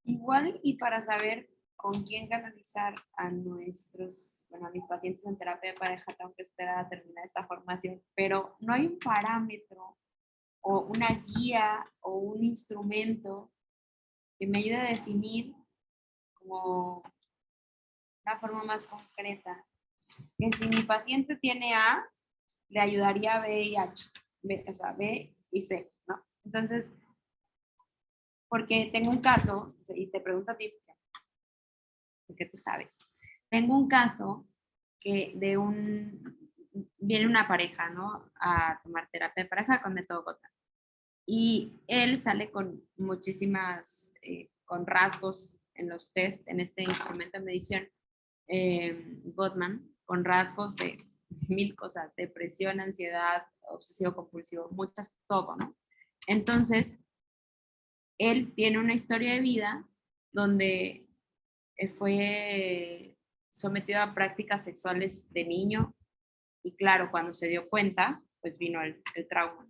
Igual y para saber con quién canalizar a a mis pacientes en terapia de pareja, tengo que esperar a terminar esta formación, pero no hay un parámetro o una guía o un instrumento que me ayude a definir como una forma más concreta que si mi paciente tiene A, le ayudaría a B y H, o sea, B y C, ¿no? Entonces, porque tengo un caso, y te pregunto a ti, porque tú sabes, tengo un caso que viene una pareja, ¿no? A tomar terapia de pareja con método Gottman. Y él sale con muchísimas, con rasgos en los test, en este instrumento de medición, Gottman, con rasgos de 1000 cosas, depresión, ansiedad, obsesivo compulsivo, muchas, todo, ¿no? Entonces, él tiene una historia de vida donde fue sometido a prácticas sexuales de niño y claro, cuando se dio cuenta, pues vino el trauma.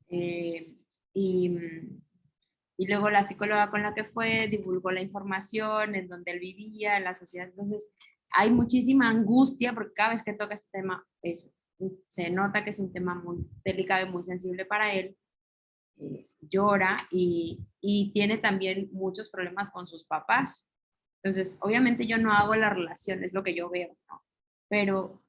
Y luego la psicóloga con la que fue divulgó la información en donde él vivía, en la sociedad. Entonces, hay muchísima angustia porque cada vez que toca este tema, se nota que es un tema muy delicado y muy sensible para él. Llora y tiene también muchos problemas con sus papás. Entonces, obviamente yo no hago la relación, es lo que yo veo, ¿no? Pero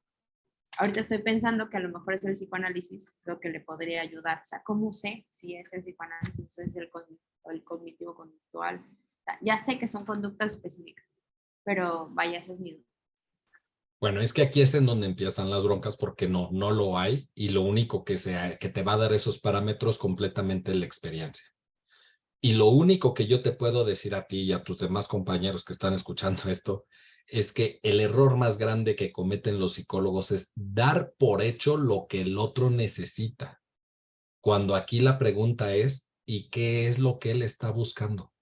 ahorita estoy pensando que a lo mejor es el psicoanálisis lo que le podría ayudar. O sea, ¿cómo sé si es el psicoanálisis o es el cognitivo-conductual? O sea, ya sé que son conductas específicas, pero vaya, ese es mi duda. Bueno, es que aquí es en donde empiezan las broncas porque no lo hay y lo único que te va a dar esos parámetros completamente la experiencia. Y lo único que yo te puedo decir a ti y a tus demás compañeros que están escuchando esto es que el error más grande que cometen los psicólogos es dar por hecho lo que el otro necesita. Cuando aquí la pregunta es, ¿y qué es lo que él está buscando?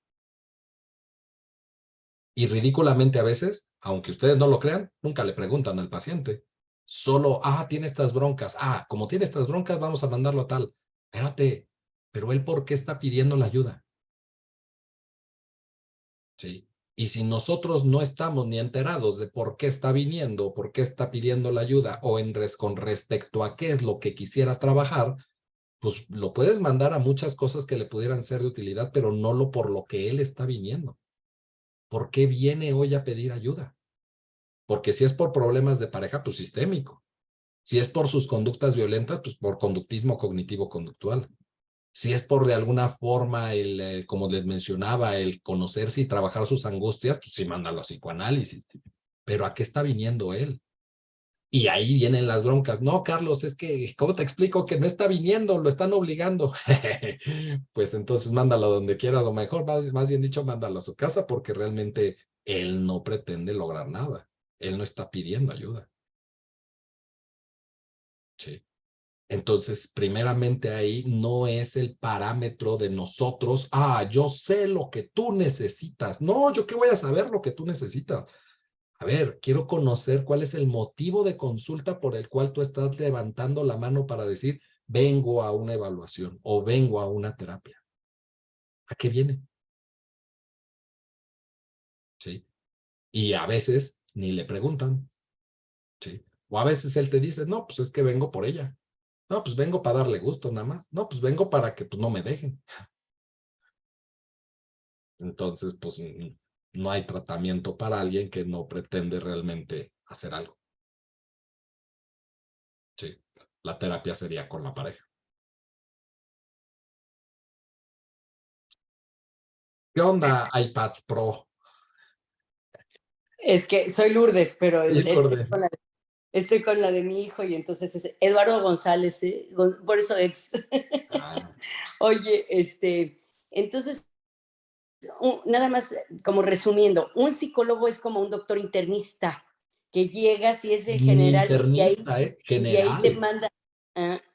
Y ridículamente a veces, aunque ustedes no lo crean, nunca le preguntan al paciente. Solo, tiene estas broncas. Como tiene estas broncas, vamos a mandarlo a tal. Espérate, pero él ¿por qué está pidiendo la ayuda? Sí. Y si nosotros no estamos ni enterados de por qué está viniendo, por qué está pidiendo la ayuda o con respecto a qué es lo que quisiera trabajar, pues lo puedes mandar a muchas cosas que le pudieran ser de utilidad, pero no por lo que él está viniendo. ¿Por qué viene hoy a pedir ayuda? Porque si es por problemas de pareja, pues sistémico. Si es por sus conductas violentas, pues por conductismo cognitivo-conductual. Si es por de alguna forma, como les mencionaba, el conocerse y trabajar sus angustias, pues sí, mándalo a psicoanálisis. Pero ¿a qué está viniendo él? Y ahí vienen las broncas. No, Carlos, es que, ¿cómo te explico que no está viniendo? Lo están obligando. Pues entonces mándalo a donde quieras, o mejor, más bien dicho, mándalo a su casa, porque realmente él no pretende lograr nada. Él no está pidiendo ayuda. Sí. Entonces, primeramente ahí no es el parámetro de nosotros, yo sé lo que tú necesitas. No, ¿yo qué voy a saber lo que tú necesitas? A ver, quiero conocer cuál es el motivo de consulta por el cual tú estás levantando la mano para decir, vengo a una evaluación o vengo a una terapia. ¿A qué viene? ¿Sí? Y a veces ni le preguntan. ¿Sí? O a veces él te dice, no, pues es que vengo por ella. No, pues vengo para darle gusto nada más. No, pues vengo para que pues, no me dejen. Entonces, pues no hay tratamiento para alguien que no pretende realmente hacer algo. Sí, la terapia sería con la pareja. ¿Qué onda, iPad Pro? Es que soy Lourdes, pero Sí, Lourdes. estoy con la de mi hijo y entonces es Eduardo González, por eso ex. Oye, entonces, nada más como resumiendo, un psicólogo es como un doctor internista que llega si es de general Internista, y de ahí te manda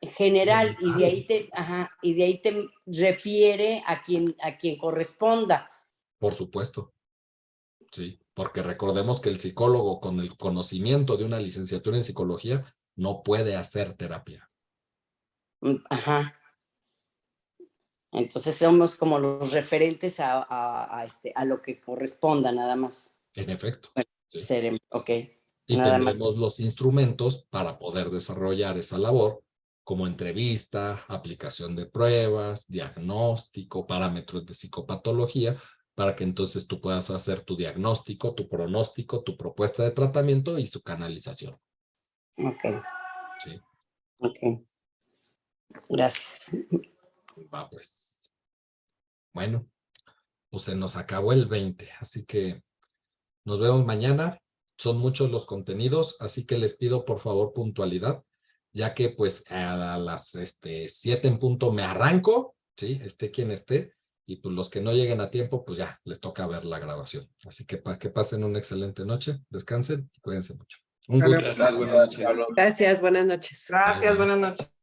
general y de ahí te refiere a quien corresponda. Por supuesto. Sí, porque recordemos que el psicólogo con el conocimiento de una licenciatura en psicología no puede hacer terapia. Ajá. Entonces somos como los referentes a lo que corresponda nada más. En efecto. Bueno, sí. Seremos, ok. Y nada tendremos los instrumentos para poder desarrollar esa labor, como entrevista, aplicación de pruebas, diagnóstico, parámetros de psicopatología, para que entonces tú puedas hacer tu diagnóstico, tu pronóstico, tu propuesta de tratamiento y su canalización. Ok. Sí. Ok. Gracias. Va pues. Bueno, pues se nos acabó el 20, así que nos vemos mañana. Son muchos los contenidos, así que les pido por favor puntualidad, ya que pues a las 7 en punto me arranco, ¿sí? Esté quien esté, y pues los que no lleguen a tiempo, pues ya les toca ver la grabación. Así que para que pasen una excelente noche, descansen y cuídense mucho. Un gusto. Gracias, buenas noches. Gracias, buenas noches. Gracias, buenas noches.